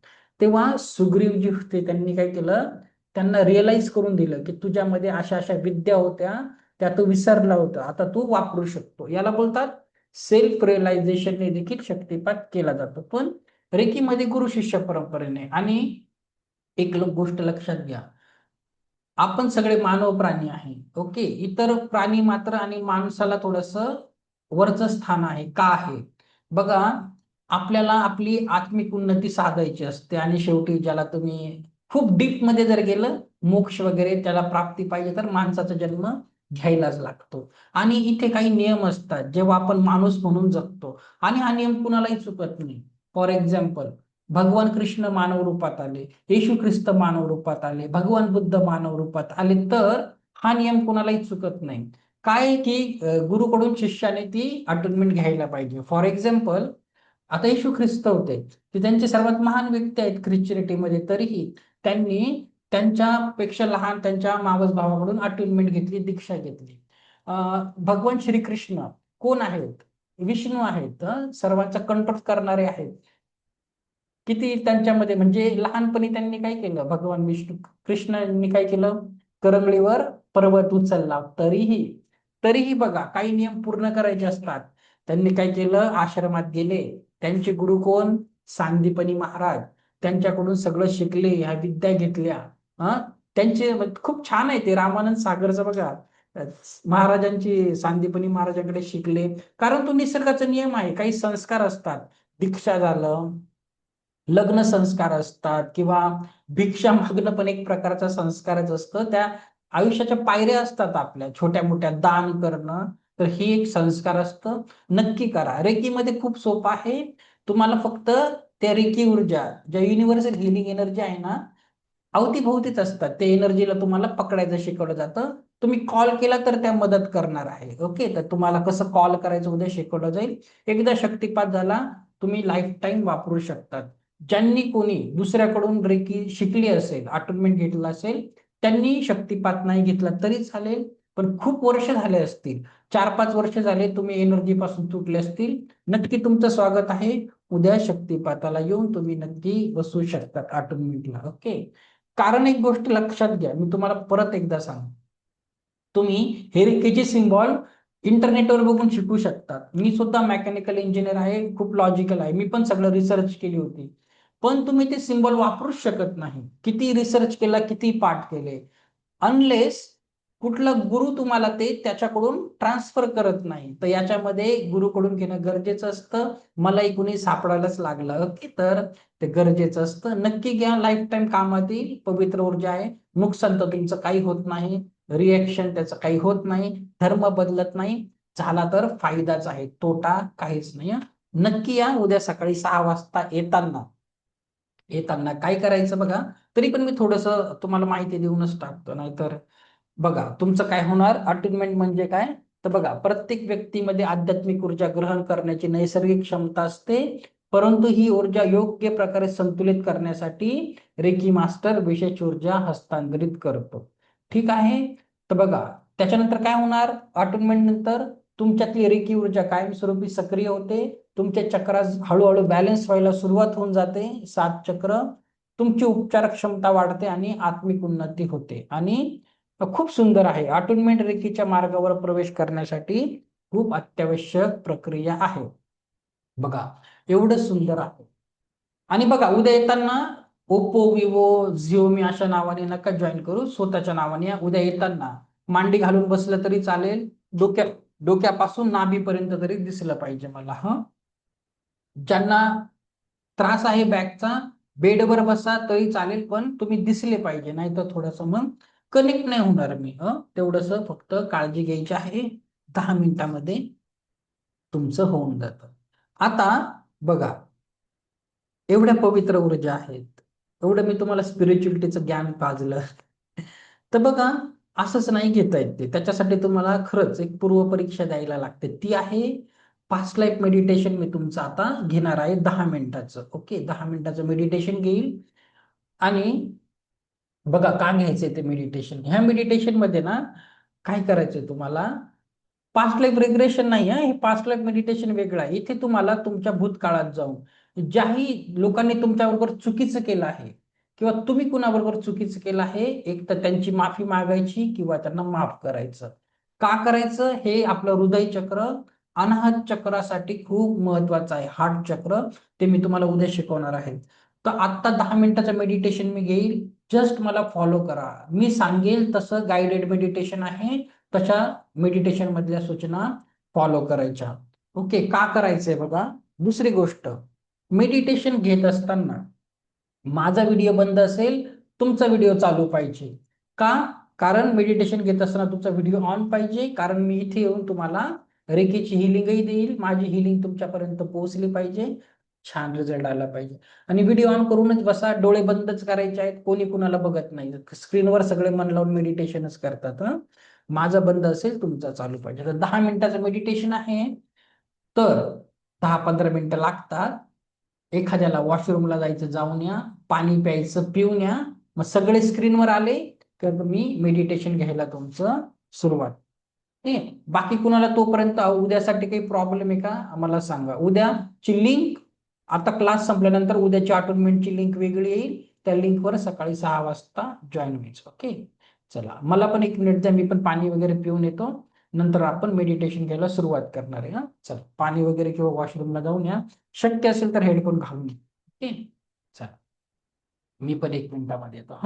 तेव्हा सुग्रीवजी होते, त्यांनी काय केलं, त्यांना रिअलाइज करून दिलं की तुझ्यामध्ये अशा अशा विद्या होत्या, त्या तू विसरला होता, आता तू वापरू शकतो. याला बोलतात सेल्फ रिअलायझेशनने देखील शक्तिपात केला जातो, पण रेकीमध्ये गुरु शिष्य परंपरेने. आणि एक गोष्ट लक्षात घ्या, आपण सगळे मानव प्राणी आहे, ओके. इतर प्राणी मात्र आणि माणसाला थोडस वरचं स्थान आहे. का आहे बघा, आपल्याला आपली आत्मिक उन्नती साधायची असते आणि शेवटी ज्याला तुम्ही खूप डीप मध्ये जर गेलं, मोक्ष वगैरे त्याला प्राप्ती पाहिजे तर माणसाचा जन्म घ्यायलाच लागतो. आणि इथे काही नियम असतात जेव्हा आपण माणूस म्हणून जगतो, आणि हा नियम कुणालाही चुकत नाही. फॉर एक्झाम्पल, भगवान कृष्ण मानव रूपात आले, येशू ख्रिस्त मानव रूपात आले, भगवान बुद्ध मानव रूपात आले, तर हा नियम कोणालाही चुकत नाही. काय की गुरुकडून शिष्याने ती अटोनमेंट घ्यायला पाहिजे. फॉर एक्झाम्पल, आता येशू ख्रिस्त होते, ते त्यांचे सर्वात महान व्यक्ती आहेत ख्रिश्चनिटीमध्ये, तरीही त्यांनी त्यांच्यापेक्षा लहान त्यांच्या मावस भावाकडून अटोनमेंट घेतली, दीक्षा घेतली. भगवान श्रीकृष्ण कोण आहेत? विष्णू आहेत, सर्वांचा कंट्रोल करणारे आहेत. किती त्यांच्यामध्ये, म्हणजे लहानपणी त्यांनी काय केलं, भगवान विष्णू कृष्णांनी काय केलं, करंगळीवर पर्वत उचलला, तरीही तरीही बघा काही नियम पूर्ण करायचे असतात. त्यांनी काय केलं, आश्रमात गेले. त्यांचे गुरु कोण? सांदीपनी महाराज. त्यांच्याकडून सगळं शिकले, ह्या विद्या घेतल्या. हा, त्यांचे खूप छान आहे ते रामानंद सागरचं बघा, महाराजांची सांदीपनी महाराजांकडे शिकले. कारण तो निसर्गाचा नियम आहे. काही संस्कार असतात, दीक्षा झालं, लग्न संस्कार असतात, किंवा भिक्षा मागणं पण एक प्रकारचा संस्कारच असतं. त्या आयुष्याच्या पायऱ्या असतात आपल्या छोट्या मोठ्या, दान करणं, तर ही एक संस्कार असतं. नक्की करा. रेकीमध्ये खूप सोपं आहे. तुम्हाला फक्त त्या रेकी ऊर्जा, ज्या युनिव्हर्सल हिलिंग एनर्जी आहे ना, अवतीभोवतीच असतात. त्या एनर्जीला तुम्हाला पकडायचं शिकवलं जातं. तुम्ही कॉल केला तर त्या मदत करणार आहे. ओके, तर तुम्हाला कसं कॉल करायचं उद्या शिकवलं जाईल. एकदा शक्तिपात झाला, तुम्ही लाईफ टाईम वापरू शकतात. ज्यांनी कोणी दुसऱ्याकडून रेकी शिकली असेल, अटोनमेंट घेतला असेल, त्यांनी शक्तिपात नाही घेतला तरी चालेल, पण खूप वर्ष झाले असतील, 4-5 वर्ष झाले तुम्ही एनर्जी पासून तुटले असतील, नक्की तुमचं स्वागत आहे. उद्या शक्तिपाताला येऊन तुम्ही नक्की बसू शकतात अटोनमेंटला. ओके, कारण एक गोष्ट लक्षात घ्या, मी तुम्हाला परत एकदा सांगतो, तुम्ही हे रेकीचे सिम्बॉल इंटरनेटवर बघून शिकू शकता. मी सुद्धा मेकॅनिकल इंजिनियर आहे, खूप लॉजिकल आहे, मी पण सगळं रिसर्च केली होती. पण तुम्ही ते सिम्बॉल वापरूच शकत नाही, किती रिसर्च केला, किती पाठ केले, अनलेस कुठला गुरु तुम्हाला ते त्याच्याकडून ट्रान्सफर करत नाही. तर याच्यामध्ये गुरुकडून घेणं गरजेचं असतं. मलाही कुणी सापडायलाच लागलं, ओके, तर ते गरजेचं असतं. नक्की घ्या, लाईफ टाईम कामात येईल. पवित्र ऊर्जा आहे, नुकसान तर तुमचं काही होत नाही, रिएक्शन त्याचं काही होत नाही, धर्म बदलत नाही, झाला तर फायदाच आहे, तोटा काहीच नाही. नक्की या उद्या सकाळी 6 वाजता येताना. येताना काय करायचं बघा, तरी पण मी थोडस तुम्हाला माहिती देऊनच टाकतो, नाहीतर बघा तुमचं काय होणार. अटुनमेंट म्हणजे काय, तर बघा, प्रत्येक व्यक्तीमध्ये आध्यात्मिक ऊर्जा ग्रहण करण्याची नैसर्गिक क्षमता असते, परंतु ही ऊर्जा योग्य प्रकारे संतुलित करण्यासाठी रेकी मास्टर विशेष ऊर्जा हस्तांतरित करतो. ठीक आहे, तर बघा त्याच्यानंतर काय होणार, अटुनमेंट नंतर तुमच्यातली रेकी ऊर्जा कायमस्वरूपी सक्रिय होते. तुमचे चक्र हळूहळू बॅलन्स व्हायला सुरुवात होऊन जाते, 7 चक्र. तुमची उपचार क्षमता वाढते आणि आत्मिक उन्नती होते. आणि खूप सुंदर आहे. अटोनमेंट रेकीच्या मार्गावर प्रवेश करण्यासाठी खूप अत्यावश्यक प्रक्रिया आहे. बघा, एवढं सुंदर आहे. आणि बघा, उद्या येताना ओप्पो, विवो, झिओमी अशा नावाने नका जॉईन करू, स्वतःच्या नावाने या. उद्या येताना मांडी घालून बसलं तरी चालेल, डोक्यापासून नाभीपर्यंत तरी दिसलं पाहिजे मला. ज्यांना त्रास आहे बॅकचा, बेडवर बसा तरी चालेल, पण तुम्ही दिसले पाहिजे, नाही तर थोडस मग कनेक्ट नाही होणार मी. तेवढस फक्त काळजी घ्यायची आहे. 10 मिनिटामध्ये तुमचं होऊन जातं. आता बघा, एवढ्या पवित्र ऊर्जा आहेत, एवढं मी तुम्हाला स्पिरिच्युअलिटीचं ज्ञान पाजलं. तर बघा, असंच नाही घेता येत ते. त्याच्यासाठी तुम्हाला खरंच एक पूर्वपरीक्षा द्यायला लागते. ती आहे पास्ट लाईफ मेडिटेशन. मी तुमचं आता घेणार आहे 10 मिनिटाचं. ओके, 10 मिनिटाचं मेडिटेशन घेईल. आणि बघा, का घ्यायचंय ते मेडिटेशन? ह्या मेडिटेशन मध्ये ना काय करायचंय तुम्हाला, पास्ट लाईफ रिग्रेशन नाही आहे, हे पास्ट लाईफ मेडिटेशन वेगळं आहे. इथे तुम्हाला तुमच्या भूतकाळात जाऊन ज्याही लोकांनी तुमच्याबरोबर चुकीचं केलं आहे किंवा तुम्ही कुणाबरोबर चुकीचं केलं आहे, एक तर त्यांची माफी मागायची किंवा त्यांना माफ करायचं. का करायचं? हे आपलं हृदय चक्र, अनाहत चक्रासाठी खूप महत्वाचं आहे. हार्ट चक्र, ते मी तुम्हाला उद्या शिकवणार आहे. तर आत्ता 10 मिनिटाचं मेडिटेशन मी घेईल, जस्ट मला फॉलो करा. मी सांगेल तसं गाइडेड मेडिटेशन आहे, तशा मेडिटेशन मधल्या सूचना फॉलो करायच्या. ओके, का करायचंय बघा. दुसरी गोष्ट, मेडिटेशन घेत असताना माझा व्हिडिओ बंद असेल, तुमचा व्हिडिओ चालू पाहिजे. का? कारण मेडिटेशन घेत असताना तुमचा व्हिडिओ ऑन पाहिजे, कारण मी इथे येऊन तुम्हाला रेकीची हिलिंगही देईल. माझी हिलिंग तुमच्यापर्यंत पोहोचली पाहिजे, छान रिझल्ट आला पाहिजे. आणि व्हिडिओ ऑन करूनच बसा, डोळे बंदच करायचे आहेत, कोणी कुणाला बघत नाही. स्क्रीनवर सगळे मन लावून मेडिटेशनच करतात. माझा बंद असेल, तुमचा चालू पाहिजे. तर 10 मिनिटाचं मेडिटेशन आहे. तर 10-15 मिनिटं लागतात. एखाद्याला वॉशरूमला जायचं, जाऊन या. पाणी प्यायचं, पिऊन या. मग सगळे स्क्रीनवर आले तर तुम्ही मेडिटेशन घ्यायला तुमचं सुरुवात. बाकी कुणाला तोपर्यंत उद्यासाठी काही प्रॉब्लेम आहे का, आम्हाला सांगा. उद्याची लिंक, आता क्लास संपल्यानंतर उद्याची अटोनमेंटची लिंक वेगळी येईल, त्या लिंकवर सकाळी 6 वाजता जॉईन व्हायचं. ओके, चला, मला पण 1 मिनिट द्या, मी पण पाणी वगैरे पिऊन येतो. नंतर आपण मेडिटेशन घ्यायला सुरुवात करणार आहे. चला, पाणी वगैरे किंवा वॉशरूमला जाऊन या. शक्य असेल तर हेडफोन घालून घ्या. ओके, चला, मी पण 1 मिनिटामध्ये येतो.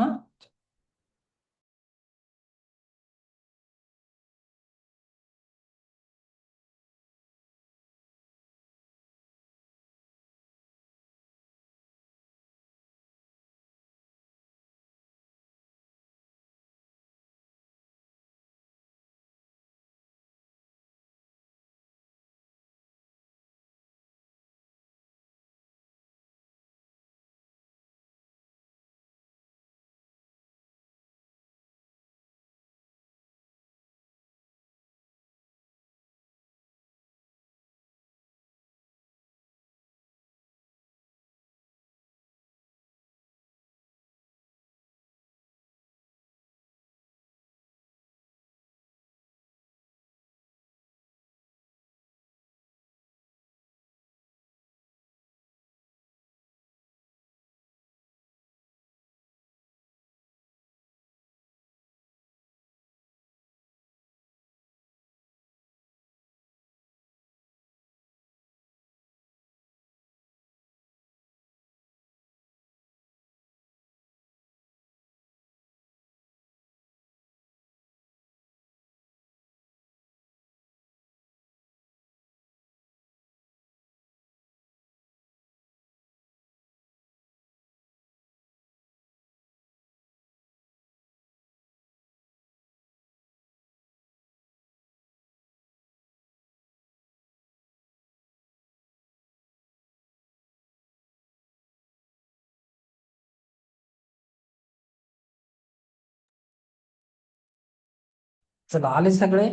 चला, आले सगळे?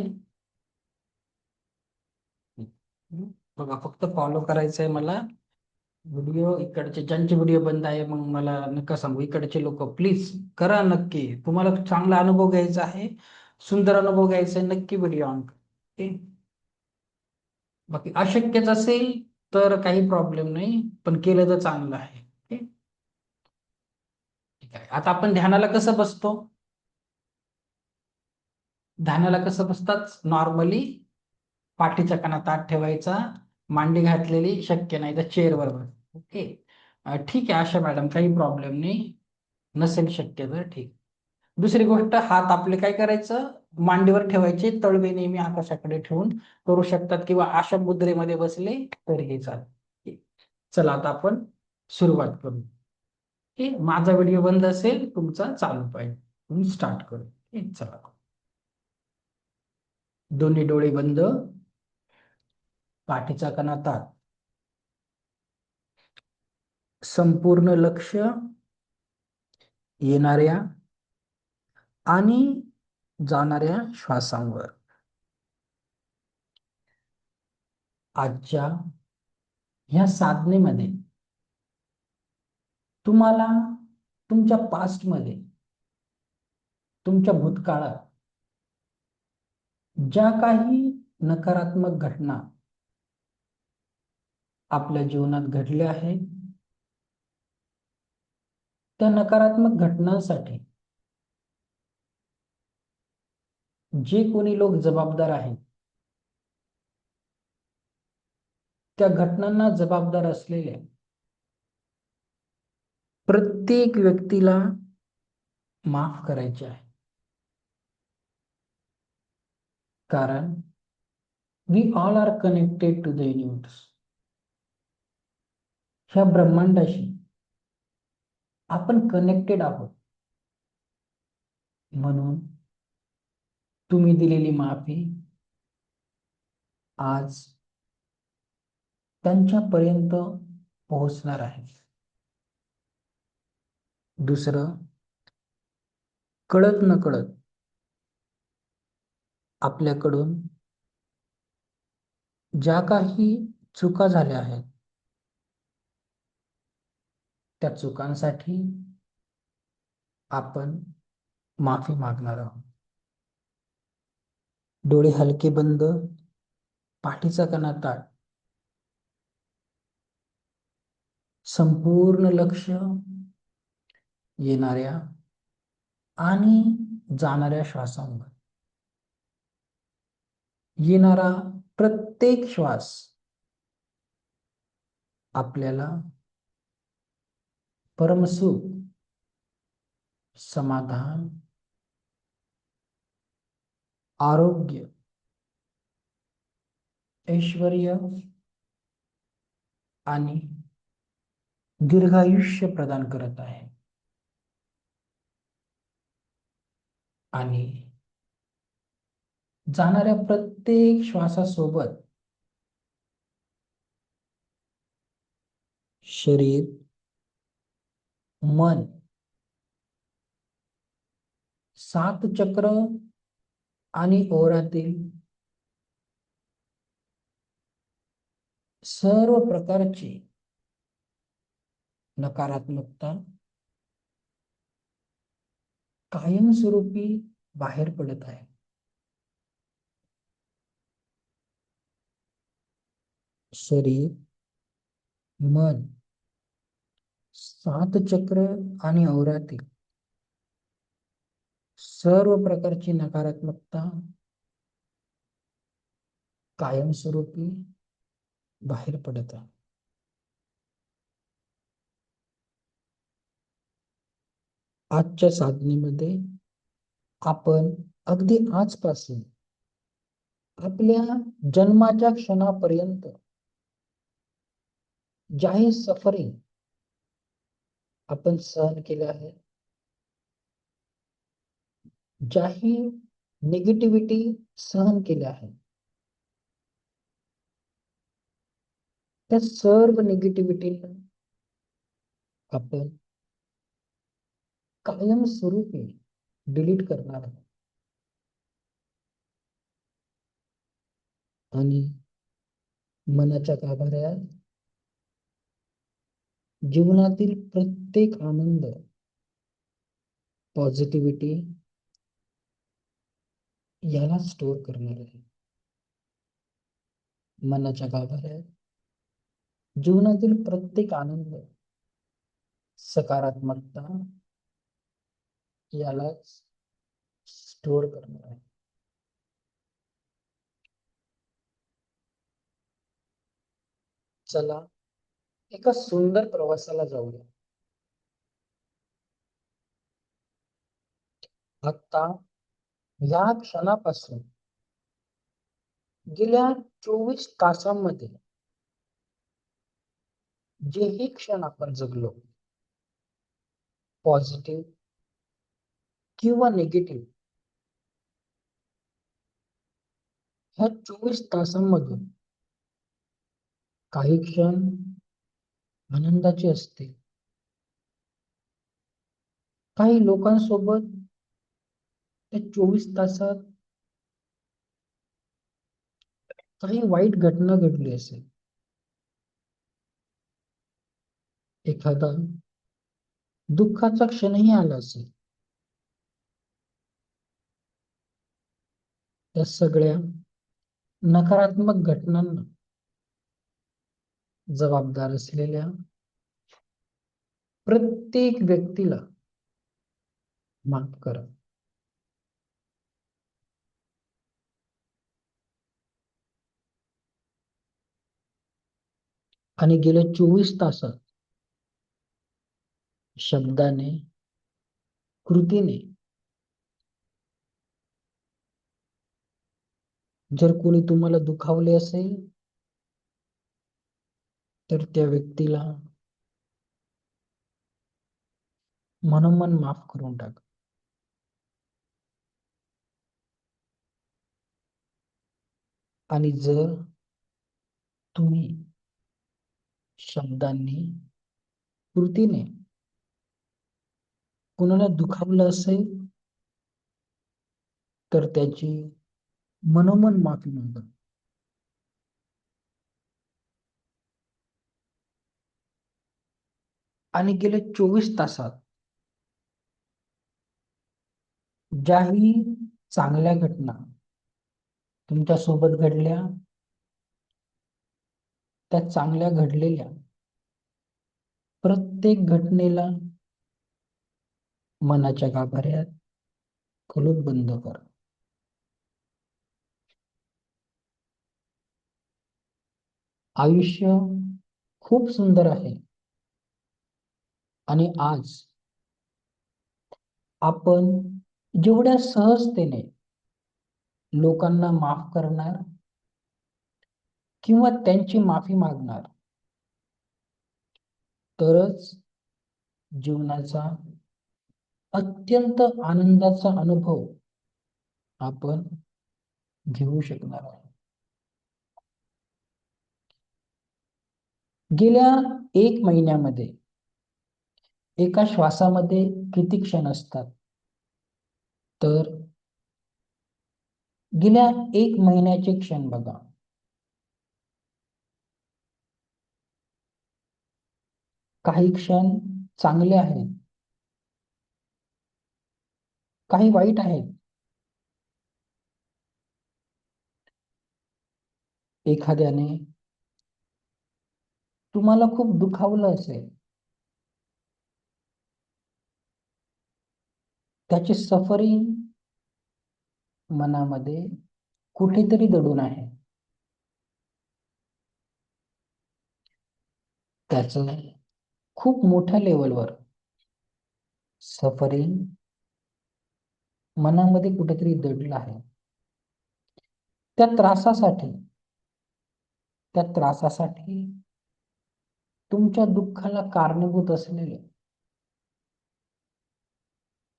बघा, फक्त फॉलो करायचंय मला. व्हिडिओ इकडचे, ज्यांचे व्हिडिओ बंद आहे, मग मला नका सांगू. इकडचे लोक प्लीज करा नक्की. तुम्हाला चांगला अनुभव घ्यायचा आहे, सुंदर अनुभव घ्यायचा आहे, नक्की व्हिडिओ ऑन करा. बाकी अशक्यच असेल तर काही प्रॉब्लेम नाही, पण केलं तर चांगलं आहे. ओके, ठीक आहे. आता आपण ध्यानाला कसं बसतो? ध्यानाला कसं बसतात नॉर्मली? पाठीच्या कानात हात ठेवायचा, मांडी घातलेली, शक्य नाही तर चेअरवर बस. ओके. ठीक आहे आशा मॅडम, काही प्रॉब्लेम नाही. नसेल शक्य तर ठीक. दुसरी गोष्ट, हात आपले काय करायचं? मांडीवर ठेवायचे, तळवे नेहमी आकाशाकडे ठेवून करू शकतात, किंवा अशा मुद्रेमध्ये बसले तरीही चालेल. चला आता आपण सुरुवात करू. ओके, माझा व्हिडिओ बंद असेल, तुमचा चालू पाहिजे. तुम्ही स्टार्ट करू. ओके, चला. दोन्ही डोळे बंद, पाठीचा कणा ताठ, संपूर्ण लक्ष येणाऱ्या आणि जाणाऱ्या श्वासांवर. आजच्या ह्या साधनेमध्ये तुम्हाला तुमच्या पास्टमध्ये, तुमच्या भूतकाळात ज्या काही नकारात्मक घटना आपल्या जीवनात घडल्या आहेत, त्या नकारात्मक घटनांसाठी जे कोणी लोक जबाबदार आहेत, त्या घटनांना जबाबदार असलेल्या प्रत्येक व्यक्तीला माफ करायचे आहे. कारण we all are connected to the universe. ह्या ब्रह्मांडाशी आपण कनेक्टेड आहोत. म्हणून तुम्ही दिलेली माफी आज त्यांच्यापर्यंत पोहोचणार आहे. दुसरं, कळत नकळत आपल्याकडून ज्या काही चुका झाल्या आहेत, त्या चुकांसाठी आपण माफी मागणार आहोत. डोळे हलके बंद, पाठीचा कणा ताठ, संपूर्ण लक्ष येणाऱ्या आणि जाणाऱ्या श्वासांवर. येणारा प्रत्येक श्वास आपल्याला परमसुख, समाधान, आरोग्य, ऐश्वर्य आणि दीर्घायुष्य प्रदान करत आहे. आणि जाणाऱ्या प्रत्येक श्वासासोबत शरीर, मन, 7 चक्र आणि ओरातील सर्व प्रकारची नकारात्मकता कायमस्वरूपी बाहेर पडत आहे. शरीर, मन, 7 चक्र आणि ओरातील सर्व प्रकारची नकारात्मकता कायमस्वरूपी बाहेर पडत आहे. आजच्या साधनेमध्ये आपण अगदी आजपासून आपल्या जन्माच्या क्षणापर्यंत ज्याही सफरिंग आपण सहन केले आहे, ज्याही निगेटिव्हिटी सहन केल्या आहे, त्या सर्व निगेटिव्हिटीला आपण कायमस्वरूपी डिलीट करणार आहोत. आणि मनाच्या गाभाऱ्यात जीवनातील प्रत्येक आनंद, पॉझिटिव्हिटी याला स्टोर करणार आहे. मनाच्या गाभाऱ्यात जीवनातील प्रत्येक आनंद, सकारात्मकता यालाच स्टोअर करणार आहे. चला एका सुंदर प्रवासाला जाऊया. आता या क्षणापासून गेल्या 24 तासांमध्ये जेही क्षण आपण जगलो, पॉझिटिव्ह किंवा निगेटिव्ह, ह्या 24 तासांमधून काही क्षण आनंदाचे असतील, काही लोकांसोबत त्या 24 तासात काही वाईट घटना घडली असेल, एखादा दुःखाचा क्षणही आला असेल, त्या सगळ्या नकारात्मक घटनांना जबाबदार असलेल्या प्रत्येक व्यक्तीला माफ करा. आणि गेल्या 24 तासात शब्दाने, कृतीने जर कोणी तुम्हाला दुखावले असेल तर त्या व्यक्तीला मनोमन माफ करून टाका. आणि जर तुम्ही शब्दांनी, कृतीने कोणाला दुखावलं असेल तर त्याची मनोमन माफी मागा. आणि गेल्या 24 तासात ज्याही चांगल्या घटना तुमच्या सोबत घडल्या, त्या चांगल्या घडलेल्या प्रत्येक घटनेला मनाच्या गाभाऱ्यात कुलूपबंद करा. आयुष्य खूप सुंदर आहे आणि आज आपण जेवढ्या सहजतेने लोकांना माफ करणार किंवा त्यांची माफी मागणार, तरच जीवनाचा अत्यंत आनंदाचा अनुभव आपण घेऊ शकणार आहोत. गेल्या 1 महिन्यामध्ये एका श्वासामध्ये किती क्षण असतात, तर गेल्या 1 महिन्याचे क्षण बघा. काही क्षण चांगले आहेत, काही वाईट आहेत. एखाद्याने तुम्हाला खूप दुखावलं असेल, त्याची सफरिंग मनामध्ये कुठेतरी दडून आहे. त्याचं खूप मोठ्या लेवलवर सफरिंग मनामध्ये कुठेतरी दडलं आहे. त्या त्रासासाठी तुमच्या दुःखाला कारणीभूत असलेले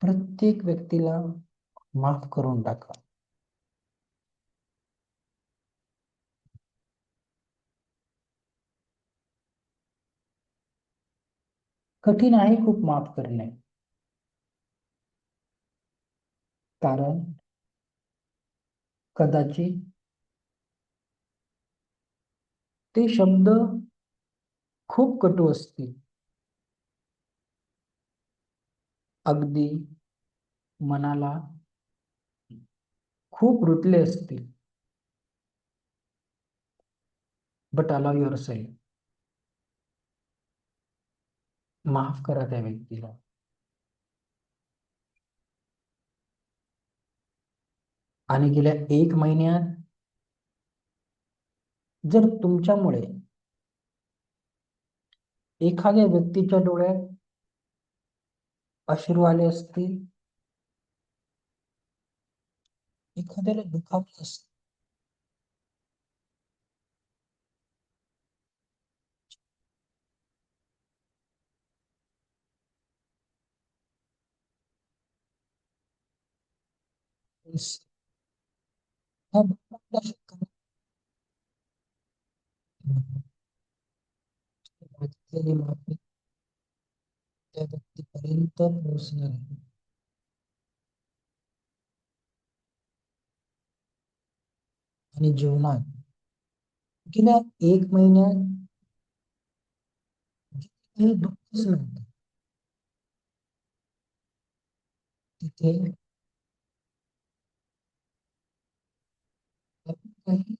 प्रत्येक व्यक्तीला माफ करून टाका. कठीण आहे खूप माफ करणे, कारण कदाचित ते शब्द खूप कटू असतील, अगदी मनाला खूप रुतले असतील. बट अलाव युअरसेल्फ, माफ करा त्या व्यक्तीला. आणि गेल्या 1 महिन्यात जर तुमच्यामुळे एखाद्या व्यक्तीच्या डोळ्यात अश्रू आले असतील, एखाद्याला दुखावलं असतं, ह्या भरपूर शक्यता मागितलेली माफी त्या व्यक्तीपर्यंत पोहोचणार आहे. आणि जीवनात गेल्या 1 महिन्यात काही दुःखच नव्हतं, तिथे आपण काही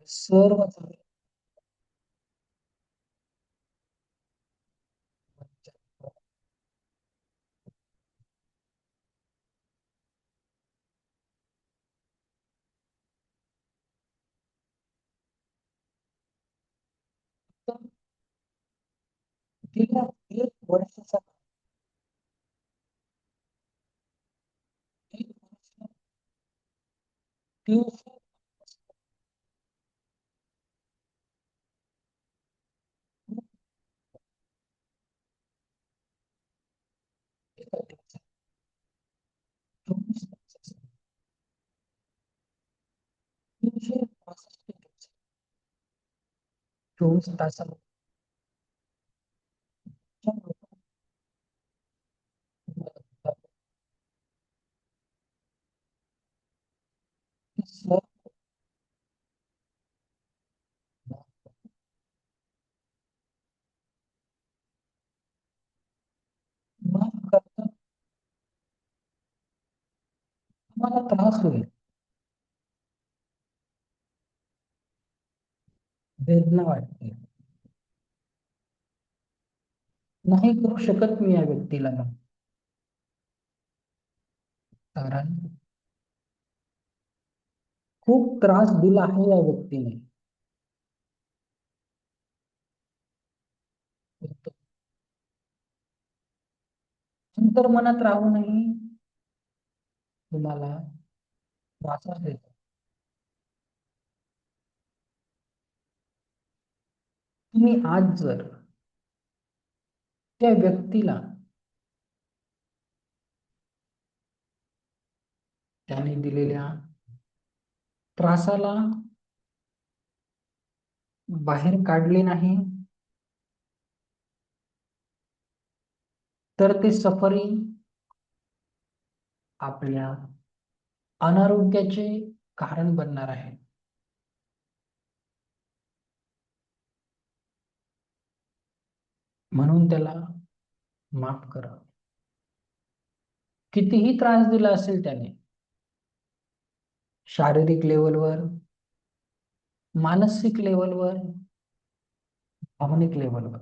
सर्व गेल्या 1 वर्षाचा 1 वर्ष तीव्र एका 24 तासाचा 365 दिवस 24 तासामध्ये सर्व माफ करता तुम्हाला त्रास होईल, वेदना वाटते, नाही करू शकत मी या व्यक्तीला माफ. कारण खूप त्रास दिला आहे या व्यक्तीने. अंतर्मनात राहूनही तुम्हाला त्रासच देतो. तुम्ही आज जर त्या व्यक्तीला त्याने दिलेल्या त्रासाला बाहेर काढले नाही, तर ते सफरिंग आपल्या अनारोग्याचे कारण बनणार आहे. म्हणून त्याला माफ करा. कितीही त्रास दिला असेल त्याने, शारीरिक लेवलवर, मानसिक लेवलवर, भावनिक लेवलवर,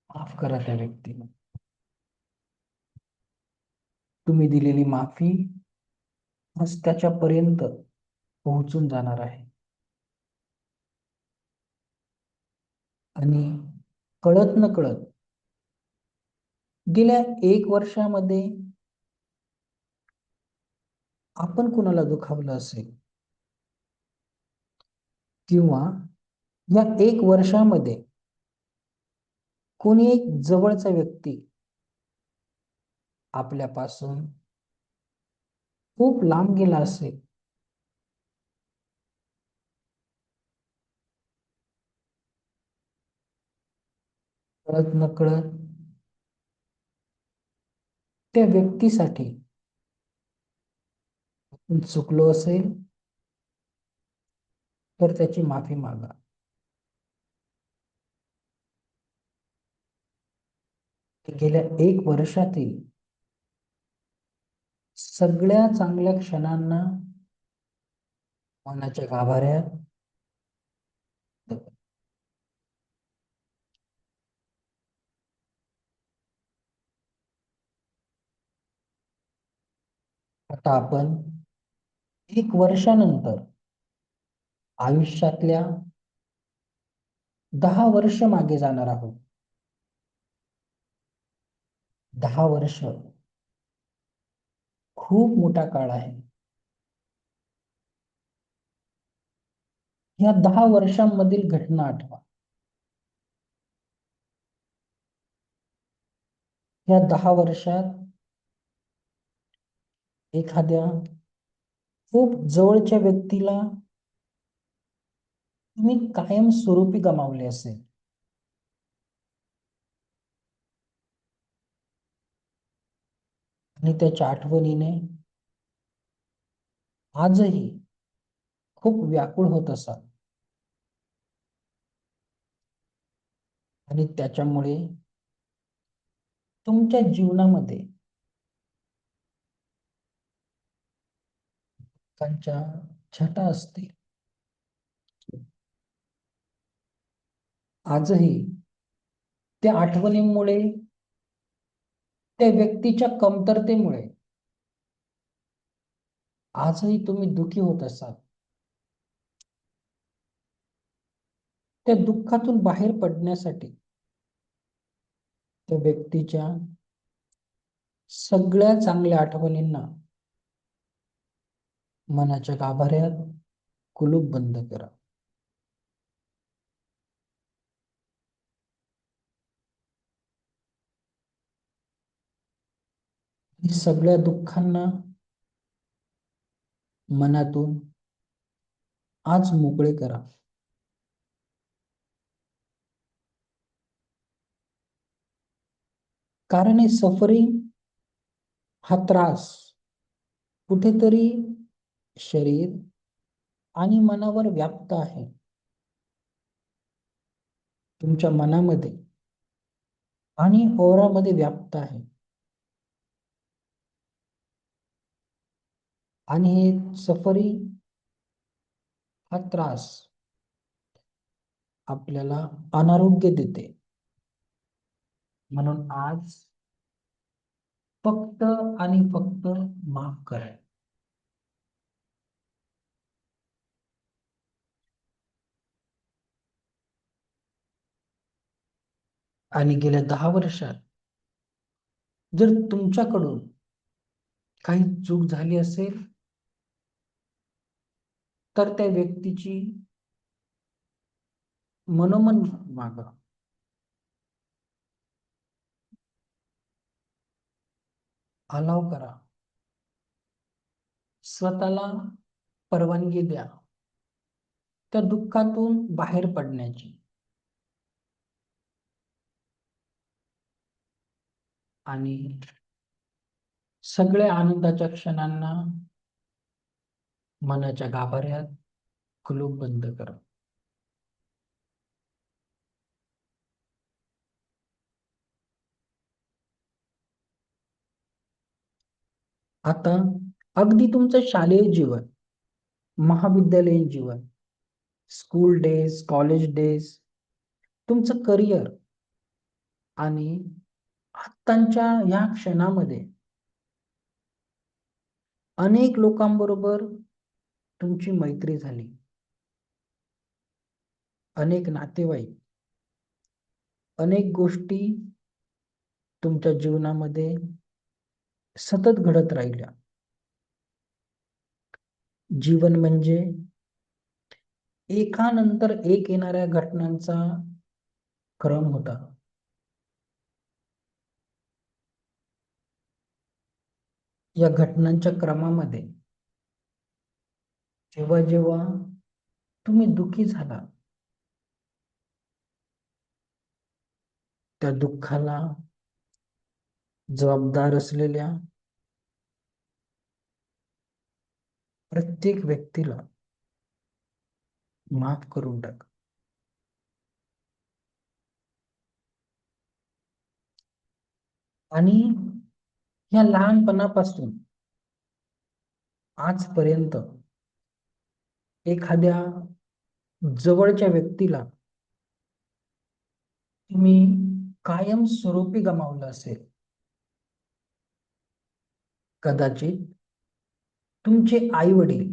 माफ करा त्या व्यक्तीला. तुम्ही दिलेली माफी आज त्याच्यापर्यंत पोहोचून जाणार आहे. आणि कळत न कळत गेल्या 1 वर्षामध्ये आपण कुणाला दुखावलं असेल, किंवा या 1 वर्षामध्ये कोणी एक जवळचा व्यक्ती आपल्यापासून खूप लांब गेला असेल, कळत न कळत त्या व्यक्तीसाठी आपण चुकलो असेल तर त्याची माफी मागा. गेल्या 1 वर्षातील सगळ्या चांगल्या क्षणांना मनाच्या गाभाऱ्यात आता आपण 1 वर्षानंतर आयुष्यातल्या 10 वर्ष मागे जाणार आहोत. 10 वर्ष खूप मोठा काळ आहे. या 10 वर्षांमधील घटना आठवा. या 10 वर्षात एखाद्या खूप जवळच्या व्यक्तीला तुम्ही कायमस्वरूपी गमावले असेल. आणि त्याच्या आठवणीने आजही खूप व्याकुळ होत असाल. आणि त्याच्यामुळे तुमच्या जीवनामध्ये त्यांच्या छटा असतील. आजही त्या आठवणींमुळे, त्या व्यक्तीच्या कमतरतेमुळे आजही तुम्ही दुःखी होत असाल. त्या दुःखातून बाहेर पडण्यासाठी त्या व्यक्तीच्या सगळ्या चांगल्या आठवणींना मनाच्या गाभाऱ्यात कुलूप बंद करा. ही सगळ्या दुःखांना मनातून आज मोकळे करा. कारण हे सफरिंग, हा त्रास कुठेतरी शरीर आणि मनावर व्याप्त आहे. तुमच्या मनामध्ये आणि ओरामध्ये व्याप्त आहे. आणि हे सफरिंग, हा त्रास आपल्याला अनारोग्य देते. म्हणून आज फक्त आणि फक्त माफ करा. आणि गेल्या 10 वर्षात जर तुमच्याकडून काही चूक झाली असेल तर त्या व्यक्तीची मनोमन मागा. अलाव करा. स्वतःला परवानगी द्या त्या दुःखातून बाहेर पडण्याची. आणि सगळ्या आनंदाच्या क्षणांना मनाच्या गाभाऱ्यात कुलूप बंद करा. आता अगदी तुमचं शालेय जीवन, महाविद्यालयीन जीवन, स्कूल डेज, कॉलेज डेज, तुमचं करिअर आणि आत्ताच्या या क्षणामध्ये अनेक लोकांबरोबर तुमची मैत्री झाली. अनेक नातेवाईक, अनेक गोष्टी तुमच्या जीवनामध्ये सतत घडत राहिल्या. जीवन म्हणजे एकानंतर एक येणाऱ्या घटनांचा क्रम होता. या घटनांच्या क्रमामध्ये जेव्हा जेव्हा तुम्ही दुःखी झाला, त्या दुःखाला जबाबदार असलेल्या प्रत्येक व्यक्तीला माफ करून टाक. आणि या लहानपणापासून आजपर्यंत एखाद्या जवळच्या व्यक्तीला तुम्ही कायम स्वरूपी गमावलं असेल. कदाचित तुमचे आई वडील,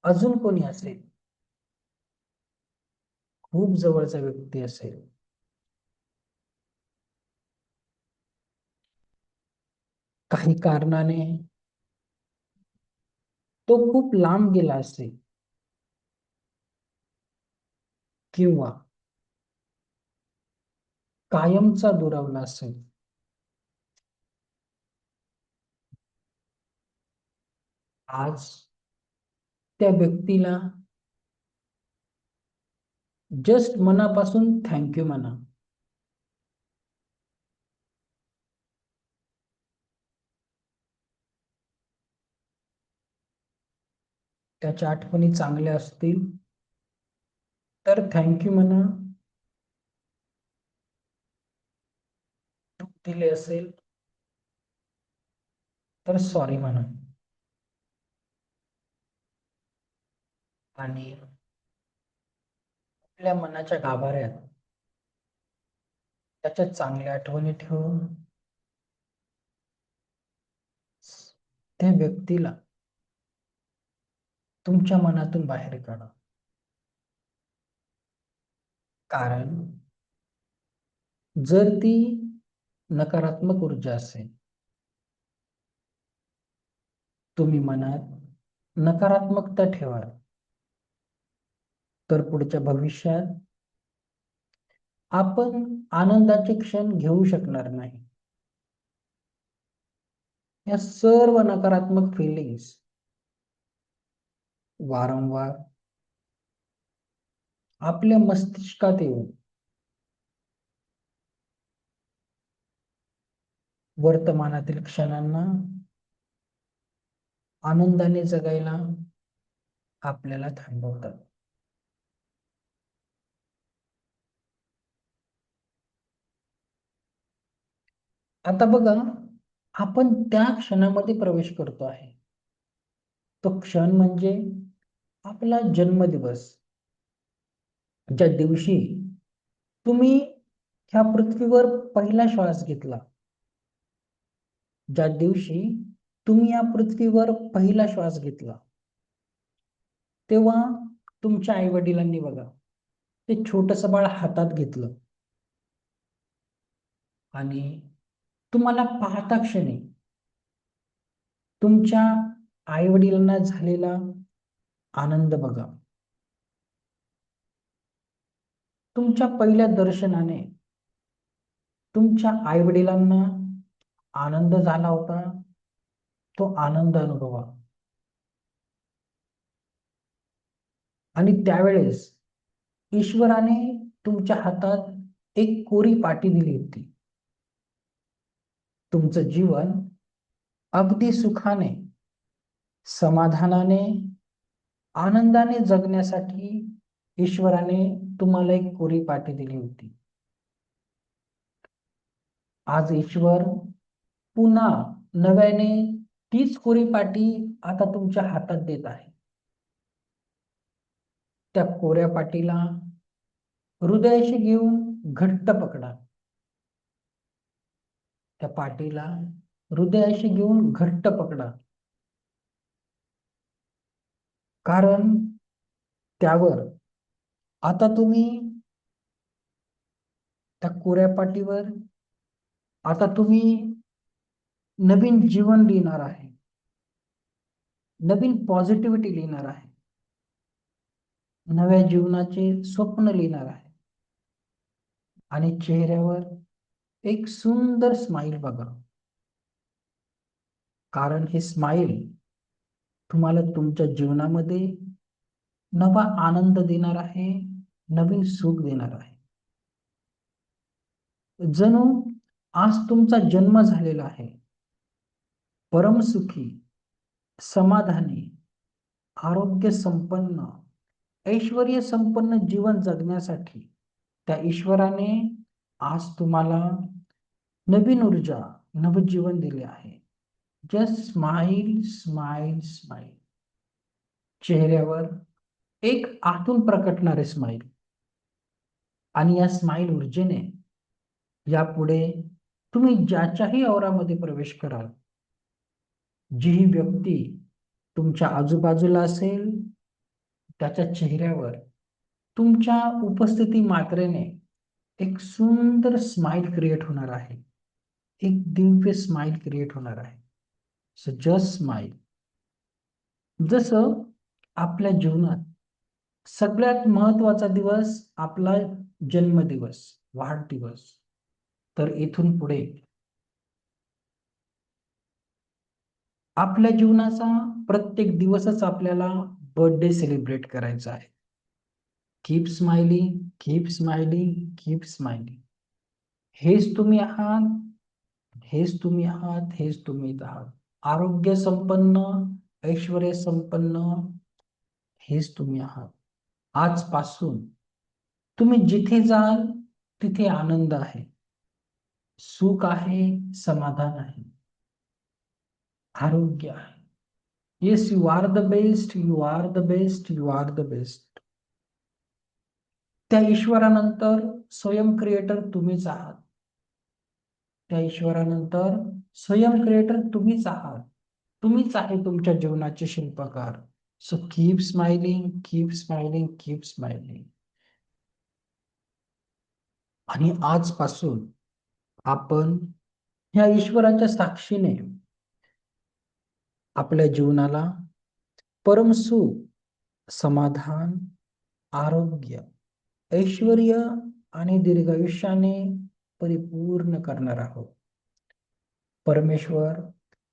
अजून कोणी असेल, खूप जवळचा व्यक्ती असेल, काही कारणाने तो खूप लांब गेला असेल किंवा कायमचा दुरावला असेल, आज त्या व्यक्तीला जस्ट मनापासून थँक्यू म्हणा. त्याच्या आठवणी चांगल्या असतील तर थँक्यू म्हणा. दुःख दिले असेल तर सॉरी म्हणा. आणि आपल्या मनाच्या गाभाऱ्यात त्याच्या चांगल्या आठवणी ठेवून त्या व्यक्तीला तुमच्या मनातून बाहेर काढा. कारण जर ती नकारात्मक ऊर्जा असेल, तुम्ही मनात नकारात्मकता ठेवाल, तर पुढच्या भविष्यात आपण आनंदाचे क्षण घेऊ शकणार नाही. या सर्व नकारात्मक फिलिंग्स वारंवार आपल्या मस्तिष्कात येऊन वर्तमानातील क्षणांना आनंदाने जगायला आपल्याला थांबवतात. आता बघा, आपण त्या क्षणामध्ये प्रवेश करतो आहे. तो क्षण म्हणजे आपला जन्मदिवस, ज्या दिवशी तुम्ही ह्या पृथ्वीवर पहिला श्वास घेतला. ज्या दिवशी तुम्ही या पृथ्वीवर पहिला श्वास घेतला, तेव्हा तुमच्या आई वडिलांनी बघा ते छोटंसं बाळ हातात घेतलं आणि तुम्हाला पाहता क्षणी तुमच्या आई वडिलांना झालेला आनंद बघा. तुमच्या पहिल्या दर्शनाने तुमच्या आई वडिलांना आनंद झाला होता, तो आनंद अनुभवा. आणि त्यावेळेस ईश्वराने तुमच्या हातात एक कोरी पाटी दिली होती. तुमचं जीवन अगदी सुखाने, समाधानाने, आनंदाने जगण्यासाठी ईश्वराने तुम्हाला एक कोरी पाटी दिली होती. आज ईश्वर पुन्हा नव्याने तीच कोरी पाटी आता तुमच्या हातात देत आहे. त्या कोऱ्या पाटीला हृदयाशी घेऊन घट्ट पकडा. त्या पाटीला हृदयाशी घेऊन घट्ट पकडा. कारण त्यावर आता तुम्ही त्या कोऱ्या पाटीवर आता तुम्ही नवीन जीवन लिहिणार आहे, नवीन पॉझिटिव्हिटी लिहिणार आहे, नव्या जीवनाचे स्वप्न लिहिणार आहे. आणि चेहऱ्यावर एक सुंदर स्माइल बघा. कारण हे स्माइल तुम्हाला तुमच्या जीवनामध्ये नवा आनंद देणार आहे, नवीन सुख देणार आहे. जणू आज तुमचा जन्म झालेला आहे. परमसुखी, समाधानी, आरोग्य संपन्न, ऐश्वर्य संपन्न जीवन जगण्यासाठी त्या ईश्वराने आज तुम्हाला नवीन ऊर्जा, नवजीवन दिले आहे. Just smile, smile, smile. चेहऱ्यावर एक आतून प्रकटणारे स्माइल. आणि या स्माइल ऊर्जेने यापुढे तुम्ही ज्याच्याही औरामध्ये प्रवेश कराल, जी ही व्यक्ती तुमच्या आजूबाजूला असेल त्याच्या चेहऱ्यावर तुमच्या उपस्थिती मात्रेने एक सुंदर स्माइल क्रिएट होणार आहे. एक दिव्य स्माइल क्रिएट होणार आहे. So just smile. जसं आपल्या जीवनात सगळ्यात महत्वाचा दिवस आपला जन्मदिवस, वाढदिवस. तर इथून पुढे आपल्या जीवनाचा प्रत्येक दिवसच आपल्याला बर्थडे सेलिब्रेट करायचा आहे. Keep smiling, keep smiling, keep smiling. हेच तुम्ही आहात, हेच तुम्ही आहात, हेच तुम्ही आहात. आरोग्य संपन्न, ऐश्वर्य संपन्न, हेच तुम्ही आहात. आजपासून तुम्ही जिथे जाल तिथे आनंद आहे, सुख आहे, समाधान आहे, आरोग्य आहे. Yes, you are the best, you are the best, you are the best. त्या ईश्वरानंतर स्वयं क्रिएटर तुम्हीच आहात. त्या ईश्वरानंतर स्वयं क्रिएटर तुम्हीच आहात. तुम्हीच आहे तुमच्या जीवनाचे शिल्पकार. So keep smiling, keep smiling, keep smiling. आणि आजपासून आपण ह्या ईश्वराच्या साक्षीने आपल्या जीवनाला परमसुख, समाधान, आरोग्य, ऐश्वर्य आणि दीर्घायुष्याने परिपूर्ण करणार आहोत. परमेश्वर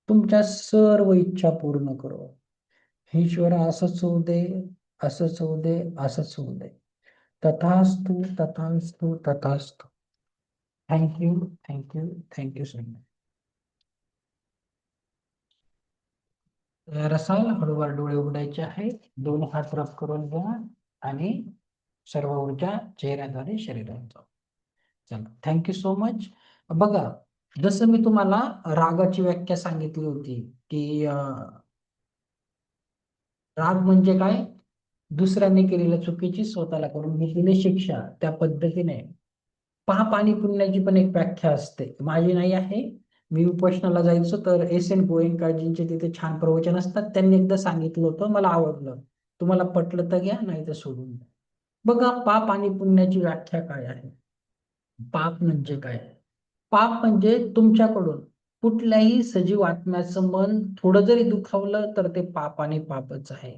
तुमच्या सर्व इच्छा पूर्ण करो. ईश्वर असंच होऊ दे, असंच होऊ दे, असंच होऊ दे. तथास्तु, तथास्तु, तथास्तु. Thank you, thank you, thank you so much. तयार असाल, हळूवार डोळे उघडायचे आहेत. दोन हात रब करून घ्या आणि सर्व ऊर्जा चेहऱ्याद्वारे शरीरात जाऊ. चला, थँक्यू सो मच. बघा, जसं मी तुम्हाला रागाची व्याख्या सांगितली होती की राग म्हणजे काय? दुसऱ्याने केलेल्या चुकीची स्वतःला करून घेतलेली शिक्षा. त्या पद्धतीने पाप आणि पुण्याची पण एक व्याख्या असते. माझी नाही आहे. मी उपोषणाला जायचो तर एस एन गोयंकाजींचे तिथे छान प्रवचन असतात. त्यांनी एकदा सांगितलं होतं, मला आवडलं. तुम्हाला पटलं तर घ्या, नाही तर सोडून द्या. बघा, पाप आणि पुण्याची व्याख्या काय आहे? पाप म्हणजे काय? पाप म्हणजे तुमच्याकडून कुठल्याही सजीव आत्म्याचं मन थोडं जरी दुखावलं तर ते पाप आणि पापच आहे.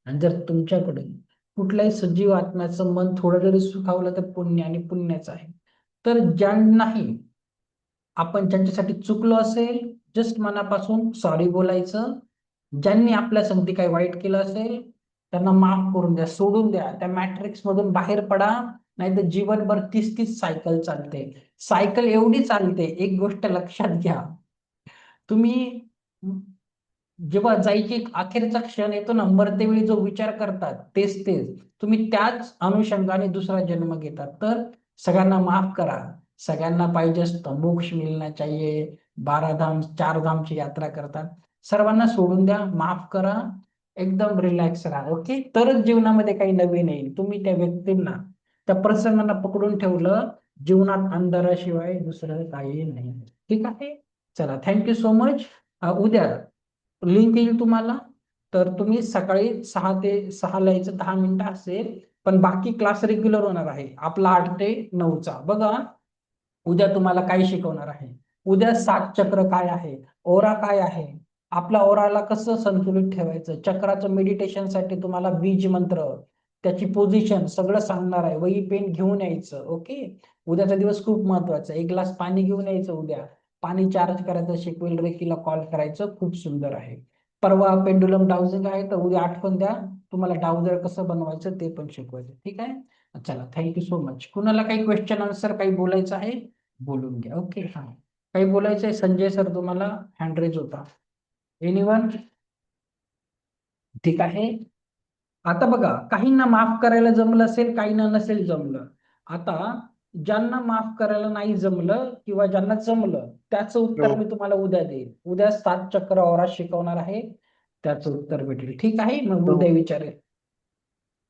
आणि जर तुमच्याकडून कुठल्याही सजीव आत्म्याचं मन थोडं जरी सुखावलं तर पुण्य आणि पुण्याच आहे. तर ज्यांनाही आपण ज्यांच्यासाठी चुकलो असेल, जस्ट मनापासून सॉरी बोलायचं. ज्यांनी आपल्या संगती काही वाईट केलं असेल त्यांना माफ करून द्या, सोडून द्या. त्या मॅट्रिक्स मधून बाहेर पडा, नाही तर जीवनभर तीच तीच सायकल चालते. सायकल एवढी चालते, एक गोष्ट लक्षात घ्या. तुम्ही जेव्हा जायची एक अखेरचा क्षण येतो ना, मरतेवेळी जो विचार करतात तेच तेच तुम्ही त्याच अनुषंगाने दुसरा जन्म घेतात. तर सगळ्यांना माफ करा. सगळ्यांना पाहिजे असतं मोक्ष मिलना चाहिए, 12 धाम 4 धामची यात्रा करतात. सर्वांना सोडून द्या, माफ करा, एकदम रिलॅक्स राहा. ओके, तरच जीवनामध्ये काही नवीन येईल. तुम्ही त्या व्यक्तींना, त्या प्रसंगांना पकडून ठेवलं, जीवनात अंधाराशिवाय दुसरं काही नाही. ठीक आहे, चला, थँक्यू सो मच. उद्या लिंक येईल तुम्हाला. तर तुम्ही सकाळी 6 ते 6 यायचं, 10 मिनिटं असेल. पण बाकी क्लास रेग्युलर होणार आहे आपला 8 ते 9चा. बघा, उद्या तुम्हाला काय शिकवणार आहे. उद्या 7 चक्र काय आहे, ओरा काय आहे, आपल्या ओराला कसं संतुलित ठेवायचं. चक्राचं मेडिटेशनसाठी तुम्हाला बीज मंत्र, त्याची पोझिशन सगळं सांगणार आहे. वही पेन घेऊन यायचं. ओके, उद्याचा दिवस खूप महत्वाचा. 1 ग्लास पाणी घेऊन यायचं. उद्या पाणी चार्ज करायचं शिकवेल, रेकीला कॉल करायचं. खूप सुंदर आहे. परवा पेंडुलम डाउजिंग आहे, तर उद्या आठवण द्या, तुम्हाला डाउजर कसं बनवायचं ते पण शिकवायचं. ठीक आहे, चला, थँक्यू सो मच. कुणाला काही क्वेश्चन आन्सर काही बोलायचं आहे बोलून घ्या. ओके, हा, काही बोलायचं आहे संजय सर तुम्हाला? हँड रेज होता. एनिवन? ठीक आहे. आता बघा, काहींना माफ करायला जमलं असेल, काहींना नसेल जमलं. आता ज्यांना माफ करायला नाही जमलं किंवा ज्यांना जमलं त्याचं उत्तर मी तुम्हाला उद्या देईल. उद्या 7 चक्र औरा शिकवणार आहे, त्याचं उत्तर भेटेल. ठीक आहे, मग उद्या विचारेल.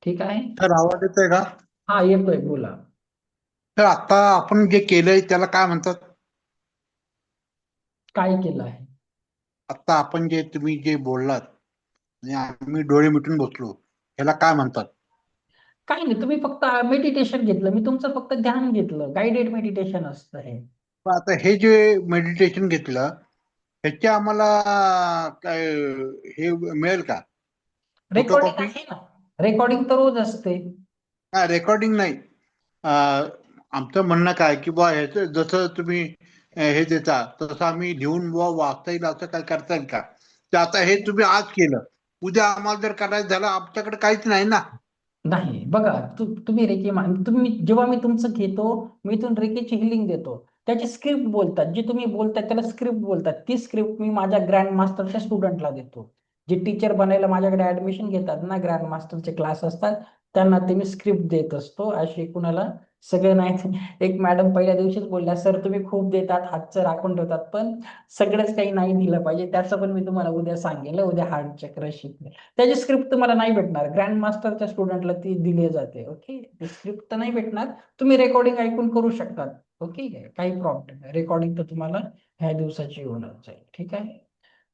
ठीक आहे, तर आवाज येतोय का? हा येतोय, बोला. तर आता आपण जे केलंय त्याला काय म्हणतात? काय केलं आहे? आता आपण जे तुम्ही जे बोललात आणि आम्ही डोळे मिटून बसलो ह्याला काय म्हणतात? काही नाही, तुम्ही फक्त मेडिटेशन घेतलं, मी तुमचं फक्त ध्यान घेतलं, गाइडेड मेडिटेशन असतं हे. पण आता हे जे मेडिटेशन घेतलं ह्याचे आम्हाला काय हे मिळेल का? Recording photocopy? आहे ना, रेकॉर्डिंग तर रोज असते. रेकॉर्डिंग नाही. आमचं म्हणणं काय की बा ह्याचं जसं तुम्ही हे देता तसं आम्ही लिहून बुवा वाचता येईल असं काय करता येईल का? तर आता हे तुम्ही आज केलं, उद्या आम्हाला जर करायचं झालं आमच्याकडे काहीच नाही ना. नाही बघा, तुम्ही रेकी तुम्ही जेव्हा मी तुमचं घेतो, मी इथून रेकीची हिलिंग देतो, त्याची स्क्रिप्ट बोलतात, जी तुम्ही बोलताय त्याला स्क्रिप्ट बोलतात. ती स्क्रिप्ट मी माझ्या ग्रँड मास्टरच्या स्टुडंटला देतो. जे टीचर बनायला माझ्याकडे ऍडमिशन घेतात ना, ग्रँड मास्टरचे क्लास असतात, त्यांना ते मी स्क्रिप्ट देत असतो. अशी कुणाला सगळं नाही. एक मॅडम पहिल्या दिवशीच बोलल्या, सर तुम्ही खूप देतात, हातचं राखून ठेवतात, पण सगळंच काही नाही दिलं पाहिजे. त्याचं पण मी तुम्हाला उद्या सांगेल, उद्या हार्ड चक्र शिकले. त्याची स्क्रिप्ट तुम्हाला नाही भेटणार, ग्रँड मास्टरच्या स्टुडंटला ती दिली जाते. ओके, ती स्क्रिप्ट तर नाही भेटणार, तुम्ही रेकॉर्डिंग ऐकून करू शकतात. ओके, काही प्रॉब्लेम नाही, रेकॉर्डिंग तर तुम्हाला ह्या दिवसाची होणार जाईल. ठीक आहे,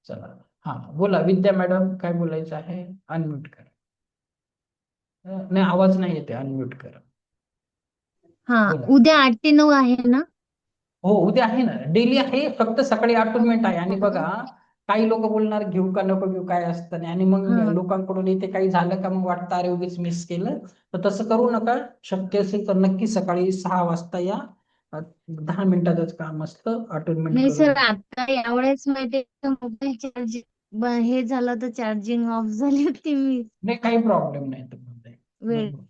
चला. हा बोला विद्या मॅडम, काय बोलायचं आहे? अनम्यूट करा. नाही, आवाज नाही येते, अनम्यूट करा. हा, बोला. उद्या 8 ते 9 आहे ना? हो, उद्या आहे ना, डेली आहे, फक्त सकाळी अटोनमेंट आहे. आणि बघा, काही लोक बोलणार घेऊ का नको घेऊ, काय असतं नाही, आणि मग हा. लोकांकडून इथे काही झालं का मग वाटतं अरे उगीच मिस केलं. तर तसं करू नका. शक्य असेल तर नक्की सकाळी 6 वाजता या. 10 मिनिटाचंच काम असतं, अटोनमेंट नाही करून. सर, आता यावेळेस माहितीये मोबाईल चार्ज हे झालं तर चार्जिंग ऑफ झाली होती मी नाही, काही प्रॉब्लेम नाही तुम्हाला. वेळ. बरोबर.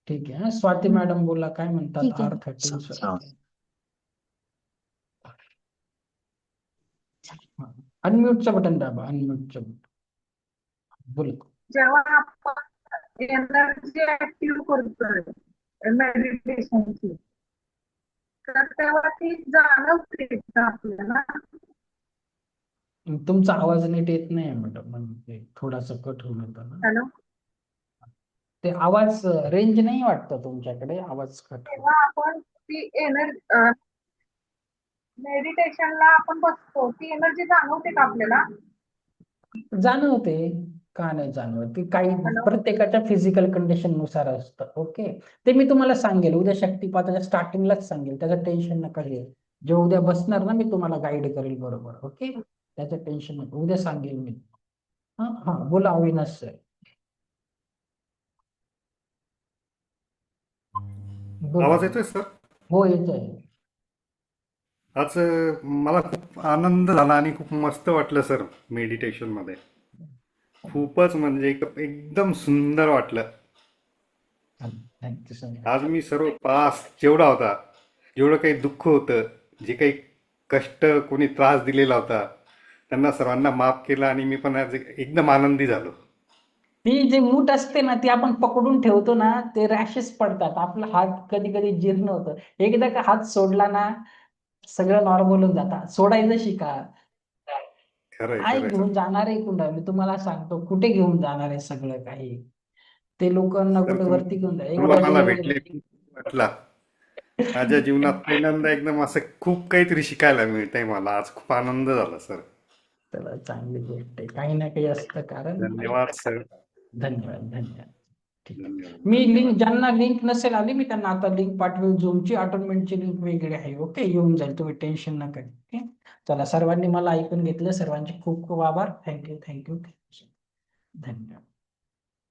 ठीक आहे. स्वाती मॅडम बोला, काय म्हणतात? ठीक आहे. R13 अनम्यूटचं बटन दाबा, अनम्यूटचं बटन बोला. जेव्हा आपण एनर्जी ऍक्टिव्ह करतोय मेडिटेशनची, तर तेव्हा ती जाणवते का आपल्याला? तुमचा आवाज नीट येत नाही मॅडम, म्हणजे थोडासा कट होऊन होता ना हॅलो, ते आवाज. रेंज नाही वाटतं तुमच्याकडे, आवाज कट होतो. तेव्हा आपण ती एनर्जी मेडिटेशनला आपण बसतो, ती एनर्जी जाणवते का आपल्याला? जाणवते, का नाही जाणवत? ती काही हॅलो, प्रत्येकाच्या फिजिकल कंडिशन नुसार असतं. ओके, ते मी तुम्हाला सांगेल उद्या, शक्तिपाताच्या स्टार्टिंगलाच सांगेल, त्याचं टेन्शन नका घेऊ. जेव्हा उद्या बसणार ना, मी तुम्हाला गाईड करेल बरोबर. ओके, त्याचं टेन्शन नका, उद्या सांगेल मी. हा हा, बोला अविनाश सर, बोला. आवाज येतोय सर? हो, येत आहे. आज मला खूप आनंद झाला आणि खूप मस्त वाटलं सर मेडिटेशनमध्ये. खूपच म्हणजे एकदम सुंदर वाटलं. Thank you so much. आज मी सर्व त्रास जेवढा होता, जेवढं काही दुःख होतं, जे काही कष्ट कोणी त्रास दिलेला होता, त्यांना सर्वांना माफ केलं आणि मी पण आज एकदम आनंदी झालो. ती जी मूठ असते ना, ती आपण पकडून ठेवतो ना, ते रॅशेस पडतात, आपला हात कधी कधी जीर्ण होतं. एकदा का हात सोडला ना, सगळं नॉर्मल होऊन जातं. सोडायचं शिका. खरंय काय खरंय सर. घेऊन जाणार आहे कुठं? मी तुम्हाला सांगतो, कुठे घेऊन जाणार आहे सगळं काही? ते लोकांना तर कुठे वरती घेऊन जा, तुम्हाला एकदा मला गेलं. भेटले खूप वाटला. माझ्या जीवनात पहिल्यांदा एकदम असं खूप काहीतरी शिकायला मिळतंय मला. आज खूप आनंद झाला सर. चला, चांगली गोष्ट आहे, काही ना काही असतं कारण. धन्यवाद सर. धन्यवाद, धन्यवाद. ठीक आहे. धन्यवाद मी धन्यवाद. ज्यांना लिंक नसेल आली, मी त्यांना आता लिंक पाठवेल. झूमची अटोनमेंटची लिंक वेगळी आहे. ओके, येऊन जाईल, तुम्ही टेन्शन नका घेऊ. ओके, चला, सर्वांनी मला ऐकून घेतलं, सर्वांचे खूप खूप आभार. थँक्यू, थँक्यू, धन्यवाद.